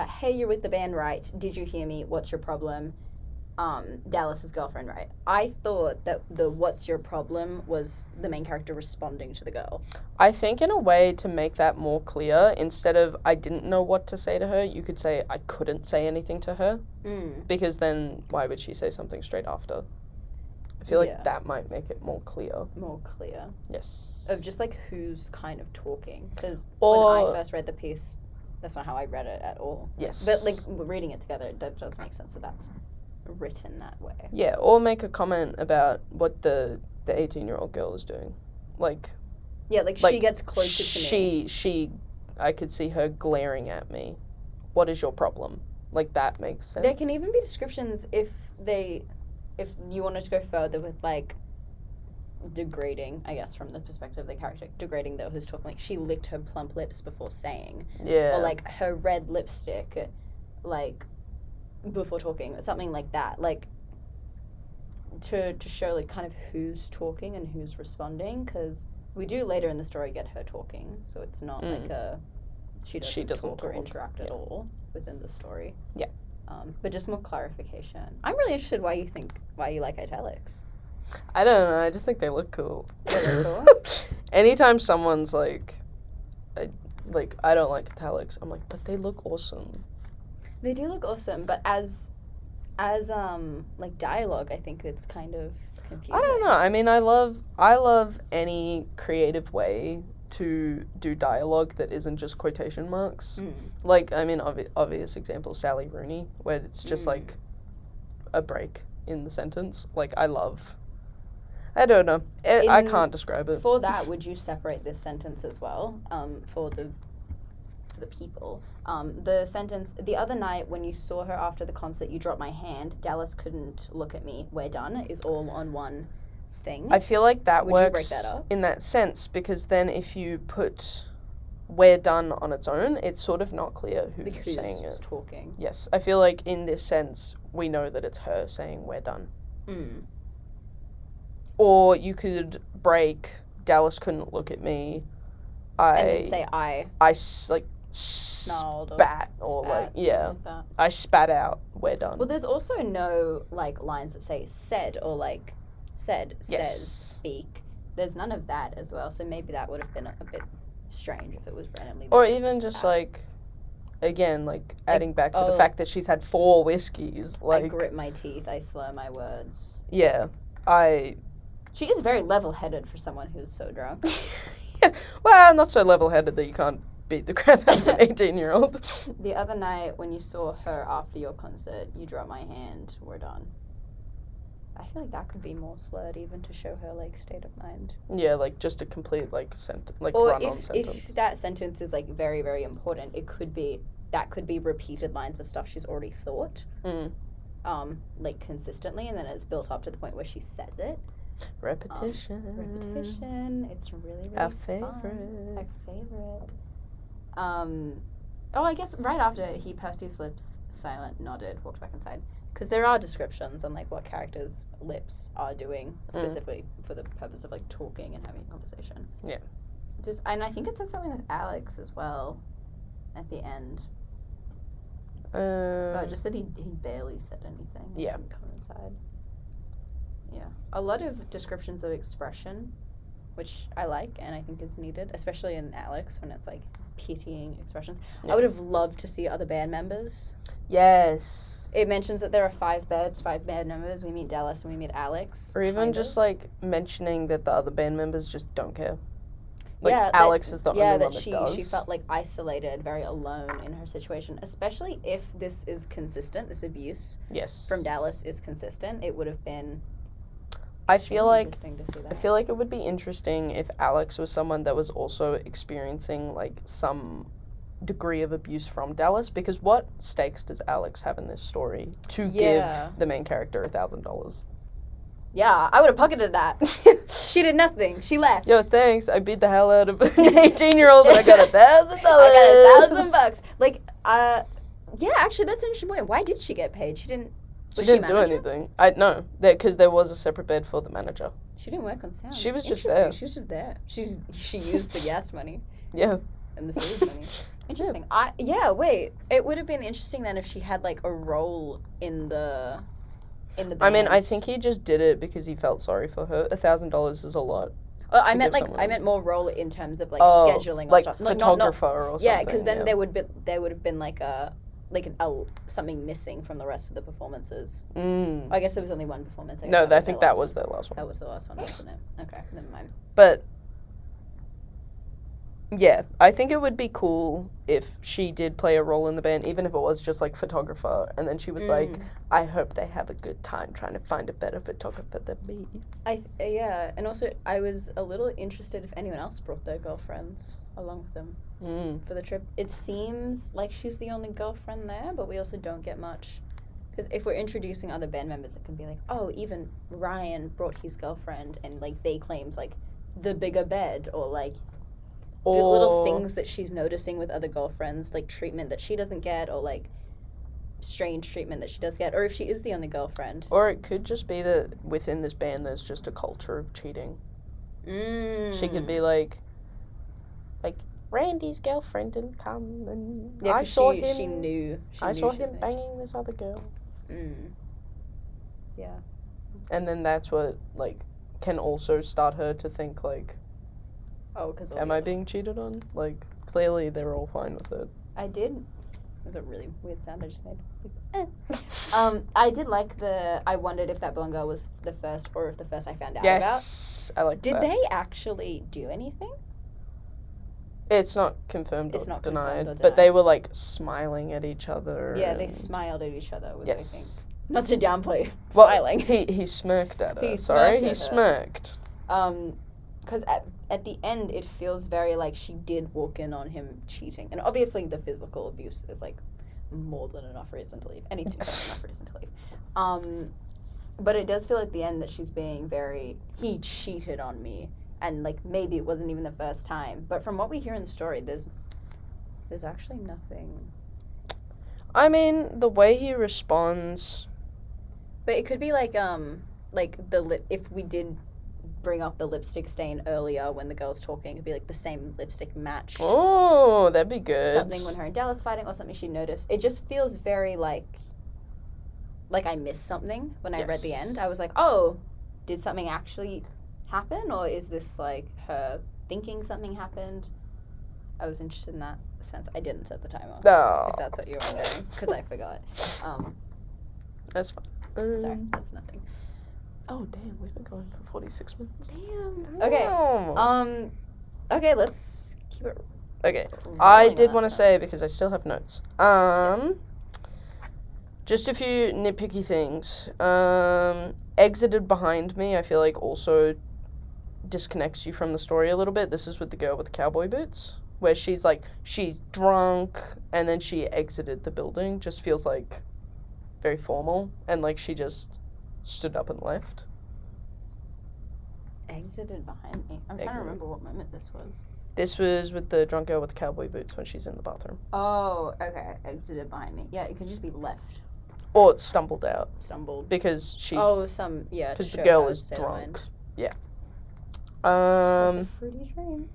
A: Hey, you're with the band, right? Did you hear me? What's your problem? Dallas's girlfriend, right? I thought that the what's your problem was the main character responding to the girl.
B: I think in a way to make that more clear, instead of I didn't know what to say to her, you could say I couldn't say anything to her. Because then why would she say something straight after? I feel like that might make it more clear.
A: More clear.
B: Yes.
A: Of just like who's kind of talking. Because when I first read the piece, that's not how I read it at all.
B: Yes.
A: But, like, reading it together, that does make sense that that's written that way.
B: Yeah, or make a comment about what the 18-year-old girl is doing. Like...
A: Yeah, like she gets closer to me.
B: I could see her glaring at me. What is your problem? Like, that makes sense.
A: There can even be descriptions if you wanted to go further with, like, degrading, I guess, from the perspective of the character, degrading though who's talking, like, she licked her plump lips before saying.
B: Yeah.
A: Or, like, her red lipstick, like, before talking, something like that. Like, to show, like, kind of who's talking and who's responding, because we do later in the story get her talking, so it's not like she doesn't talk or interact at all within the story.
B: Yeah.
A: But just more clarification. I'm really interested why you like italics.
B: I don't know, I just think they look cool.
A: They look cool?
B: Anytime someone's like, I don't like italics, I'm like, but they look awesome.
A: They do look awesome, but as like dialogue, I think it's kind of confusing.
B: I don't know. I mean, I love any creative way to do dialogue that isn't just quotation marks. Like, I mean, obvious example, Sally Rooney, where it's just like a break in the sentence. Like, I don't know. I can't describe it.
A: For that, would you separate this sentence as well? For the for the people. The sentence, the other night when you saw her after the concert, you dropped my hand. Dallas couldn't look at me. We're done is all on one thing.
B: I feel like that
A: Would you break
B: works
A: that up?
B: in that sense, because then if you put "we're done" on its own, it's sort of not clear who's saying it.
A: Talking.
B: Yes, I feel like in this sense, we know that it's her saying "we're done." Or you could break "Dallas couldn't look at me."
A: And then say I
B: snarled
A: spat
B: or
A: like that.
B: I spat out "we're done."
A: Well, there's also no like lines that say said or like said,
B: Yes.
A: says, speak. There's none of that as well, so maybe that would have been a bit strange if it was randomly.
B: Or even just like, again, like adding back to the fact that she's had 4 whiskeys. Like,
A: I grit my teeth, I slur my words.
B: Yeah,
A: She is very level-headed for someone who's so drunk.
B: well, not so level-headed that you can't beat the crap out of an 18-year-old.
A: The other night when you saw her after your concert, you dropped my hand. We're done. I feel like that could be more slurred even to show her like state of mind.
B: Yeah, like just a complete like sentence, like
A: Or
B: run-on sentence.
A: if that sentence is like very, very important, it could be repeated lines of stuff she's already thought, like consistently, and then it's built up to the point where she says it.
B: Repetition.
A: It's really, really
B: Our
A: fun.
B: favorite.
A: Our favorite. I guess right after he pursed his lips, silent, nodded, walked back inside. Because there are descriptions on like what characters' lips are doing specifically for the purpose of like talking and having a conversation.
B: Yeah.
A: And I think it said something with Alex as well, at the end. Just that he barely said anything.
B: Yeah.
A: Come inside. Yeah. A lot of descriptions of expression, which I like and I think is needed, especially in Alex when it's like pitying expressions.
B: Yeah.
A: I would have loved to see other band members.
B: Yes.
A: It mentions that there are 5 band members. We meet Dallas and we meet Alex.
B: Or even just like mentioning that the other band members just don't care. Like Alex is the only one that does.
A: She felt like isolated, very alone in her situation. Especially if this is consistent, this abuse from Dallas is consistent. It would have been.
B: I feel like
A: interesting to see that.
B: I feel like it would be interesting if Alex was someone that was also experiencing like some degree of abuse from Dallas, because what stakes does Alex have in this story to give the main character $1,000?
A: Yeah, I would have pocketed that. She did nothing. She left.
B: Yo, thanks. I beat the hell out of an 18-year-old and I got $1,000.
A: I got $1,000. Like, yeah, actually, that's an interesting point. Why did she get paid? She didn't.
B: She didn't do anything. No, because there was a separate bed for the manager.
A: She didn't work on sound.
B: She was just there.
A: She was just there. She used the gas money.
B: Yeah.
A: And the food money. Interesting. Wait. It would have been interesting then if she had like a role in the band.
B: I mean, I think he just did it because he felt sorry for her. $1,000 is a lot.
A: I meant more role in terms of like scheduling or stuff.
B: Like photographer or something.
A: Yeah, because then there would have been like something missing from the rest of the performances. I guess there was only one performance.
B: I think that was their last one.
A: That was the last one, wasn't it? Okay, never mind.
B: But yeah, I think it would be cool if she did play a role in the band, even if it was just like photographer, and then she was like, I hope they have a good time trying to find a better photographer than me.
A: And also I was a little interested if anyone else brought their girlfriends along with them for the trip. It seems like she's the only girlfriend there, but we also don't get much. Because if we're introducing other band members, it can be like, oh, even Ryan brought his girlfriend, and like they claimed like the bigger bed, or like the little things that she's noticing with other girlfriends, like treatment that she doesn't get, or like strange treatment that she does get, or if she is the only girlfriend.
B: Or it could just be that within this band there's just a culture of cheating. She could be like Randy's girlfriend didn't come, and I saw him.
A: She knew.
B: I saw him banging this other girl.
A: Yeah.
B: And then that's what like can also start her to think like,
A: oh, because
B: am I being cheated on? Like clearly they're all fine with it.
A: I did. It was a really weird sound I just made. I did like I wondered if that blonde girl was the first, or if the first I found out about.
B: Yes, I like that.
A: Did they actually do anything?
B: It's not confirmed
A: It's
B: or
A: not
B: denied,
A: confirmed or
B: but they
A: denied.
B: were like smiling at each other.
A: Yeah, they smiled at each other, I think.
B: Yes.
A: Not to downplay smiling.
B: He smirked at her.
A: He
B: Sorry,
A: smirked at
B: he
A: her.
B: smirked.
A: because at the end it feels very like she did walk in on him cheating, and obviously the physical abuse is like more than enough reason to leave. Anything's enough reason to leave. But it does feel at the end that she's being very, he cheated on me, and like maybe it wasn't even the first time. But from what we hear in the story, there's actually nothing.
B: I mean, the way he responds.
A: But it could be like the lip. If we did bring up the lipstick stain earlier when the girl's talking, it'd be like the same lipstick matched.
B: Oh, that'd be good.
A: Something when her and Dallas fighting, or something she noticed. It just feels very like I missed something when I read the end. I was like, oh, did something actually happen, or is this like her thinking something happened? I was interested in that sense. I didn't set the timer.
B: No.
A: If that's what you were wondering, because I forgot.
B: That's fine.
A: Sorry, that's nothing.
B: Oh, damn, we've been going for 46 minutes.
A: Damn. Okay. Okay, let's keep it.
B: Okay.
A: rolling
B: I
A: on
B: did
A: that
B: want to say,
A: sense.
B: because I still have notes.
A: Yes.
B: Just a few nitpicky things. Exited behind me, I feel like also disconnects you from the story a little bit. This is with the girl with the cowboy boots, where she's like, she's drunk, and then she exited the building. Just feels like very formal, and like she just stood up and left.
A: Exited behind me. I'm trying to remember what moment this was.
B: This was with the drunk girl with the cowboy boots when she's in the bathroom.
A: Oh, okay. Exited behind me. Yeah, it could just be left.
B: Or it stumbled out.
A: Stumbled.
B: Because she's...
A: Because
B: the girl is drunk. Yeah.
A: The fruity dream.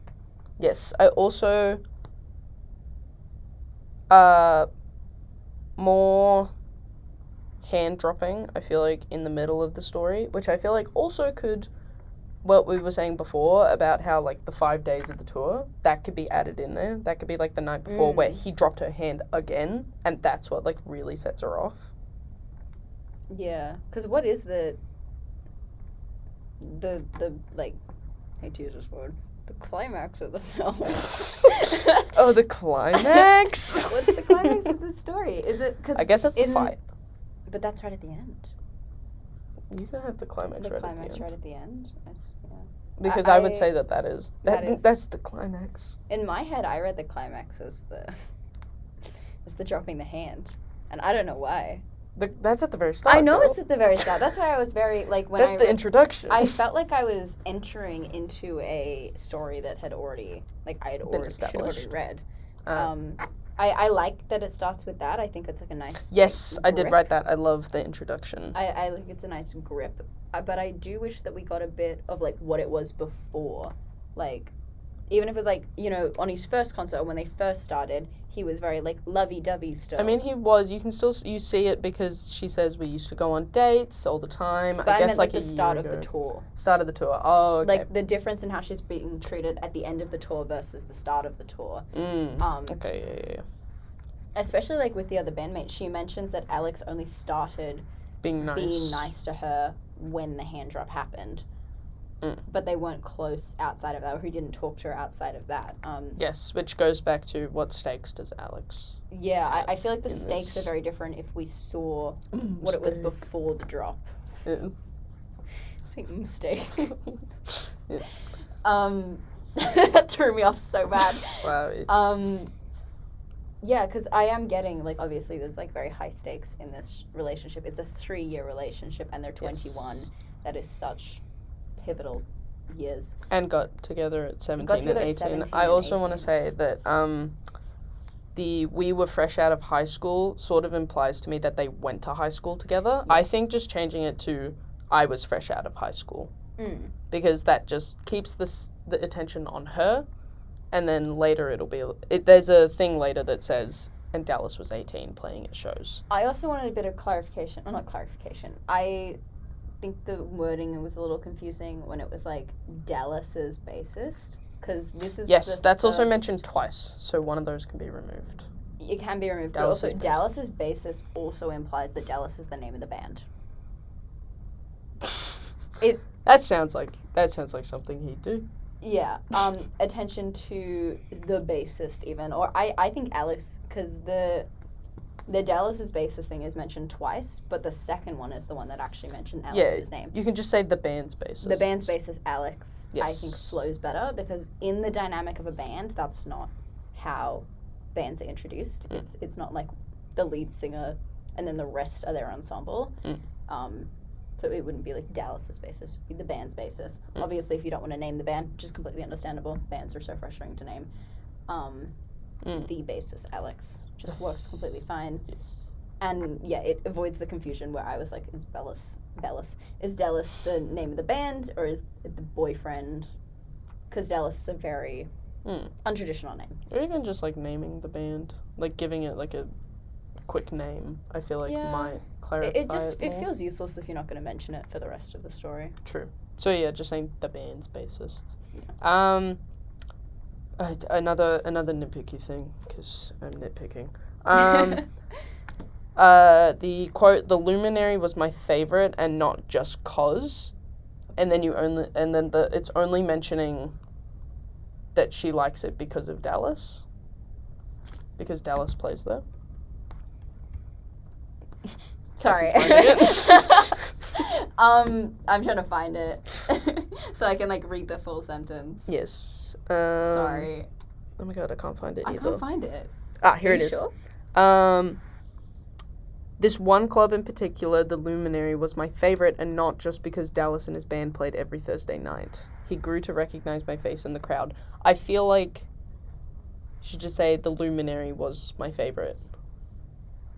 B: Yes, I also... more hand dropping, I feel like, in the middle of the story, which I feel like also could... What we were saying before about how, like, the 5 days of the tour, that could be added in there. That could be, like, the night before where he dropped her hand again, and that's what, like, really sets her off.
A: Yeah. Because what is the like, I hate to use this word, the climax of the film?
B: Oh, the climax?
A: What's the climax of the story? Is it... Cause
B: I guess that's the fight.
A: But that's right at the end.
B: You can have the climax right at the end.
A: The climax right at the end? Yeah.
B: Because I would say that's the climax.
A: In my head, I read the climax as the dropping the hand. And I don't know why.
B: That's at the very start.
A: I know
B: girl.
A: it's at the very start. That's why I was very, like, when
B: That's the introduction.
A: I felt like I was entering into a story that had already, like, should have already read. I like that it starts with that. I think it's, like, a nice
B: Yes,
A: like,
B: I did write that. I love the introduction.
A: I think it's a nice grip. But I do wish that we got a bit of, like, what it was before. Like, even if it was, like, you know, on his first concert, when they first started, he was very, like, lovey-dovey still.
B: I mean, he was. You can still... You see it because she says we used to go on dates all the time.
A: But
B: I guess,
A: meant, like, the start of the tour.
B: Start of the tour. Oh, okay.
A: Like, the difference in how she's being treated at the end of the tour versus the start of the tour.
B: Okay, yeah.
A: Especially, like, with the other bandmates, she mentions that Alex only started
B: being
A: nice to her when the hand drop happened. But they weren't close outside of that, or he didn't talk to her outside of that.
B: Yes, which goes back to what stakes does Alex...
A: Yeah, I feel like the stakes are very different if we saw what it was before the drop.
B: Yeah.
A: Saying mistake.
B: Yeah.
A: That threw me off so bad.
B: Wow.
A: Yeah, because I am getting, like, obviously there's, like, very high stakes in this relationship. It's a 3-year relationship, and they're 21. Yes. That is such pivotal years.
B: And got together at 17 and 18. I also want to say that the we were fresh out of high school sort of implies to me that they went to high school together. Yeah. I think just changing it to I was fresh out of high school. Because that just keeps the attention on her. And then later it'll be... there's a thing later that says, and Dallas was 18 playing at shows.
A: I also wanted a bit of clarification. Oh, not clarification. I think the wording was a little confusing when it was, like, Dallas's bassist. Because this is
B: Yes, that's also mentioned twice. So one of those can be removed.
A: It can be removed. But also, Dallas's bassist also implies that Dallas is the name of the band.
B: That sounds like something he'd do.
A: Yeah, attention to the bassist even, or I think Alex, because The Dallas's basis thing is mentioned twice, but the second one is the one that actually mentioned Alex's name.
B: You can just say the band's basis.
A: The band's basis, Alex,
B: Yes.
A: I think flows better because in the dynamic of a band, that's not how bands are introduced. It's not like the lead singer and then the rest are their ensemble. So it wouldn't be like Dallas's basis, it'd be the band's basis. Obviously, if you don't want to name the band, which is completely understandable, bands are so frustrating to name. The basis, Alex, just works completely fine.
B: Yes.
A: And yeah, it avoids the confusion where I was like, is Dallas the name of the band or is it the boyfriend? Because Dallas is a very untraditional name.
B: Or even just like naming the band, like giving it like a quick name, I feel like might clarify it more.
A: It feels useless if you're not going to mention it for the rest of the story.
B: True. So yeah, just saying the band's bassist.
A: Yeah.
B: Another nitpicky thing, because I'm nitpicking. The quote, "The luminary was my favorite and not just cause," and then it's only mentioning that she likes it because of Dallas. Because Dallas plays there.
A: Sorry. I'm trying to find it so I can like read the full sentence.
B: Yes.
A: Sorry.
B: Oh my god, I can't find it either.
A: I can't find it.
B: Here it is.
A: Sure?
B: This one club in particular, the Luminary, was my favorite, and not just because Dallas and his band played every Thursday night. He grew to recognize my face in the crowd. I feel like you should just say the Luminary was my favorite.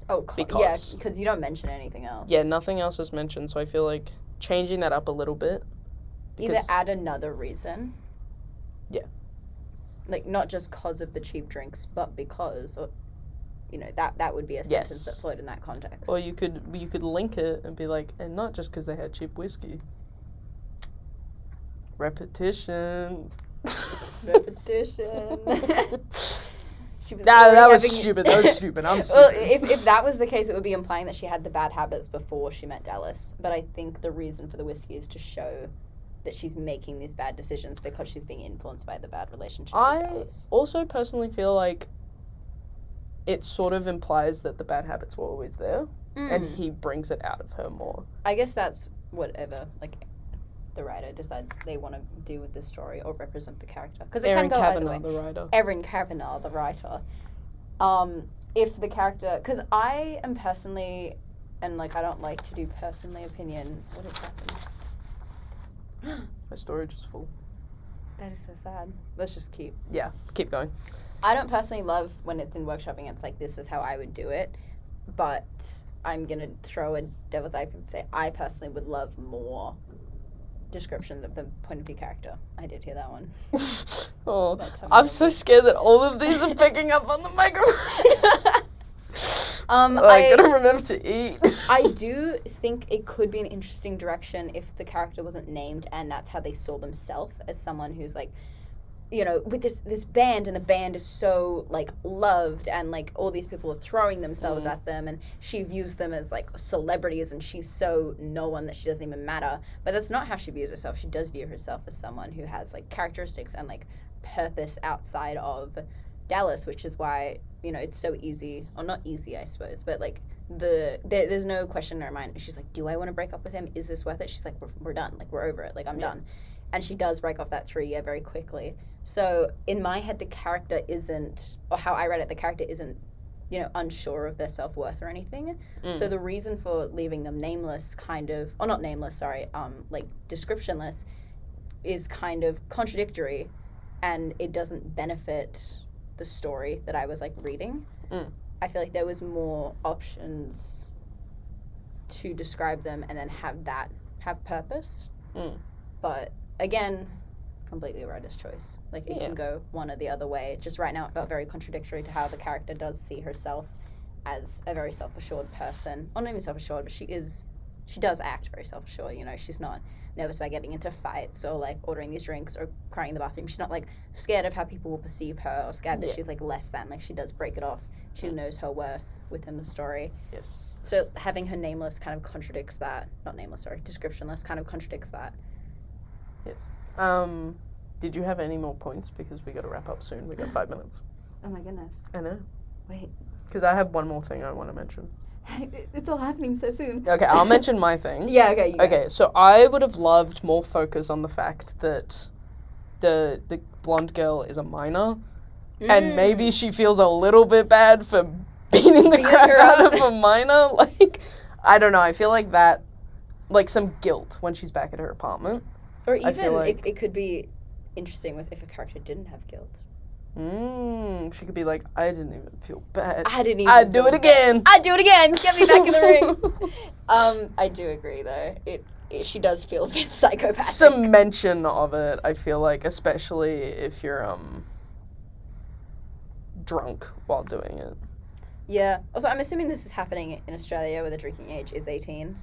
A: Oh, because you don't mention anything else.
B: Yeah, nothing else is mentioned, so I feel like changing that up a little bit.
A: Either add another reason.
B: Yeah.
A: Like, not just cause of the cheap drinks, but because, or, you know, that would be a sentence that flowed in that context.
B: Or you could link it and be like, and not just because they had cheap whiskey. Repetition. She was that was stupid. That was stupid. I'm stupid.
A: Well, if that was the case, it would be implying that she had the bad habits before she met Dallas. But I think the reason for the whiskey is to show that she's making these bad decisions because she's being influenced by the bad relationship with Dallas.
B: I also personally feel like it sort of implies that the bad habits were always there, and he brings it out of her more.
A: I guess that's whatever, like, the writer decides they want to do with this story or represent the character. Because it can go either way.
B: Erin Kavanagh, the writer.
A: Erin Kavanagh, the writer. If the character... Because I am personally... And, like, I don't like to do personally opinion. What has happened?
B: My storage is full.
A: That is so sad. Let's just keep...
B: Yeah, keep going.
A: I don't personally love when it's in workshopping. It's like, this is how I would do it. But I'm going to throw a devil's advocate and say I personally would love more descriptions of the point of view character. I did hear that one.
B: Oh, I'm so scared that all of these are picking up on the microphone. I gotta remember to eat.
A: I do think it could be an interesting direction if the character wasn't named and that's how they saw themselves, as someone who's like, you know, with this band, and the band is so, like, loved, and, like, all these people are throwing themselves at them, and she views them as, like, celebrities, and she's so no one that she doesn't even matter. But that's not how she views herself. She does view herself as someone who has, like, characteristics and, like, purpose outside of Dallas, which is why, you know, it's so easy, or not easy, I suppose, but, like, there's no question in her mind. She's like, do I want to break up with him? Is this worth it? She's like, we're done. Like, we're over it. Like, I'm done. And she does break off that 3-year very quickly. So in my head, the character isn't, or how I read it, the character isn't, you know, unsure of their self-worth or anything. So the reason for leaving them nameless kind of, or not nameless, sorry, like descriptionless, is kind of contradictory, and it doesn't benefit the story that I was, like, reading. I feel like there was more options to describe them and then have purpose. But again, completely a writer's choice. Like, it can go one or the other way. Just right now it felt very contradictory to how the character does see herself as a very self-assured person. Or not even self-assured, but she does act very self-assured, you know. She's not nervous about getting into fights or, like, ordering these drinks or crying in the bathroom. She's not, like, scared of how people will perceive her or scared that she's, like, less than. Like, she does break it off. She knows her worth within the story.
B: Yes.
A: So having her nameless kind of contradicts that. Not nameless, sorry. Descriptionless kind of contradicts that.
B: Yes. Did you have any more points? Because we got to wrap up soon. We got 5 minutes.
A: Oh my goodness.
B: I know.
A: Wait.
B: Because I have one more thing I want to mention.
A: It's all happening so soon.
B: Okay, I'll mention my thing.
A: Yeah, okay, you go.
B: Okay, so I would have loved more focus on the fact that the blonde girl is a minor, and maybe she feels a little bit bad for beating the crap out of a minor. Like, I don't know, I feel like that, like some guilt when she's back at her apartment.
A: Or even,
B: like...
A: it could be interesting if a character didn't have guilt.
B: She could be like, I didn't even feel bad.
A: I'd
B: do it again.
A: I'd do it again. Get me back in the ring. I do agree though. She does feel a bit psychopathic.
B: Some mention of it, I feel like, especially if you're drunk while doing it.
A: Yeah. Also, I'm assuming this is happening in Australia where the drinking age is 18.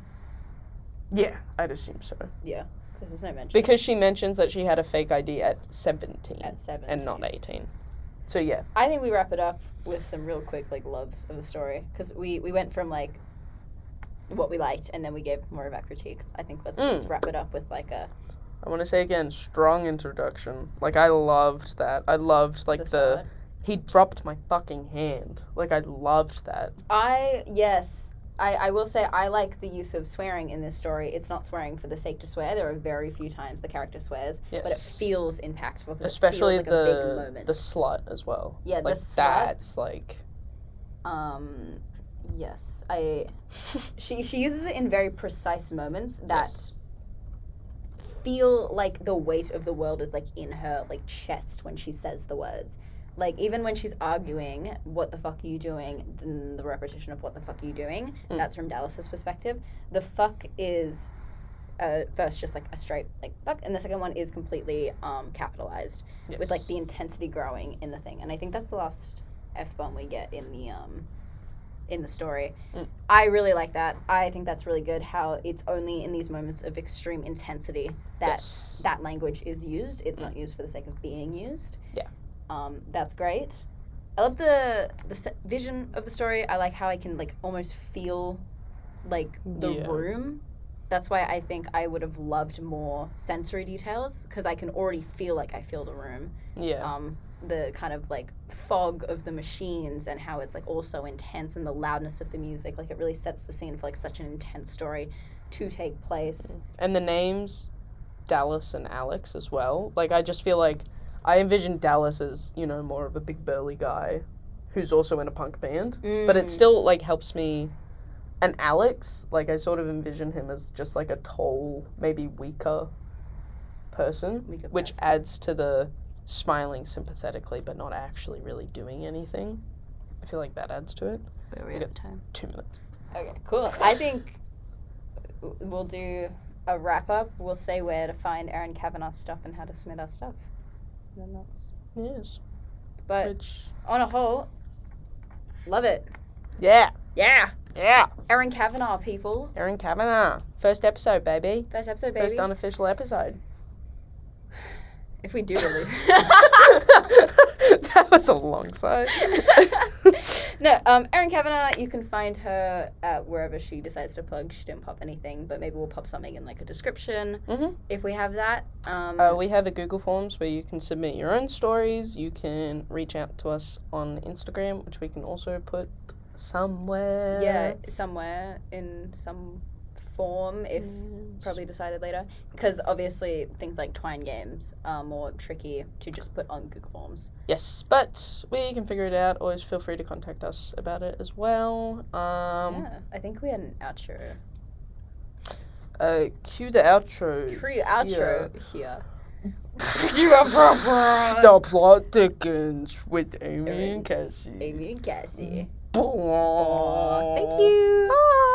B: Yeah, I'd assume so.
A: Yeah, because there's no mention.
B: Because she mentions that she had a fake ID at 17.
A: At 17.
B: And not 18. So, yeah.
A: I think we wrap it up with some real quick, like, loves of the story. Because we went from, like, what we liked, and then we gave more of our critiques. I think let's wrap it up with, like, a...
B: I want to say again, strong introduction. Like, I loved that. I loved, like, the he dropped my fucking hand. Like, I loved that.
A: Yes. I will say I like the use of swearing in this story. It's not swearing for the sake to swear. There are very few times the character swears, but it feels impactful.
B: Especially
A: it feels like a big moment.
B: The slut as well.
A: Yeah,
B: like,
A: the slut.
B: That's like...
A: Yes. She uses it in very precise moments that feel like the weight of the world is, like, in her, like, chest when she says the words. Like, even when she's arguing, what the fuck are you doing? Then the repetition of what the fuck are you doing? That's from Dallas's perspective. The fuck is, first, just, like, a straight, like, fuck. And the second one is completely capitalized.
B: Yes.
A: With, like, the intensity growing in the thing. And I think that's the last F-bomb we get in the story. I really like that. I think that's really good, how it's only in these moments of extreme intensity that that language is used. It's not used for the sake of being used.
B: Yeah.
A: That's great. I love the vision of the story. I like how I can, like, almost feel, like, the room. That's why I think I would have loved more sensory details, because I can already feel like I feel the room.
B: Yeah.
A: The kind of, like, fog of the machines and how it's, like, all so intense, and the loudness of the music. Like, it really sets the scene for, like, such an intense story to take place.
B: And the names, Dallas and Alex as well. Like, I just feel like I envision Dallas as, you know, more of a big burly guy who's also in a punk band. But it still, like, helps me. And Alex, like, I sort of envision him as just, like, a tall, maybe weaker person, which adds to the smiling sympathetically but not actually really doing anything. I feel like that adds to it.
A: Where are we at time?
B: 2 minutes.
A: Okay, cool. I think we'll do a wrap-up. We'll say where to find Erin Kavanagh's stuff and how to submit our stuff. And then that's...
B: Yes.
A: But on a whole, love it.
B: Yeah.
A: Yeah.
B: Yeah.
A: Erin Kavanagh, people.
B: Erin Kavanagh. First episode, baby.
A: First episode, baby.
B: First unofficial episode.
A: If we do release.
B: That was a long sigh.
A: No, Erin Kavanagh, you can find her at wherever she decides to plug. She didn't pop anything, but maybe we'll pop something in, like, a description if we have that.
B: We have a Google Forms where you can submit your own stories. You can reach out to us on Instagram, which we can also put somewhere.
A: Yeah, somewhere in some form, if probably decided later. Because obviously things like Twine games are more tricky to just put on Google Forms.
B: Yes, but we can figure it out. Always feel free to contact us about it as well.
A: Yeah, I think we had an outro.
B: Cue the outro.
A: Outro here.
B: The Plot Thickens with Amy and Cassie.
A: Amy and Cassie.
B: Bye.
A: Thank you.
B: Bye.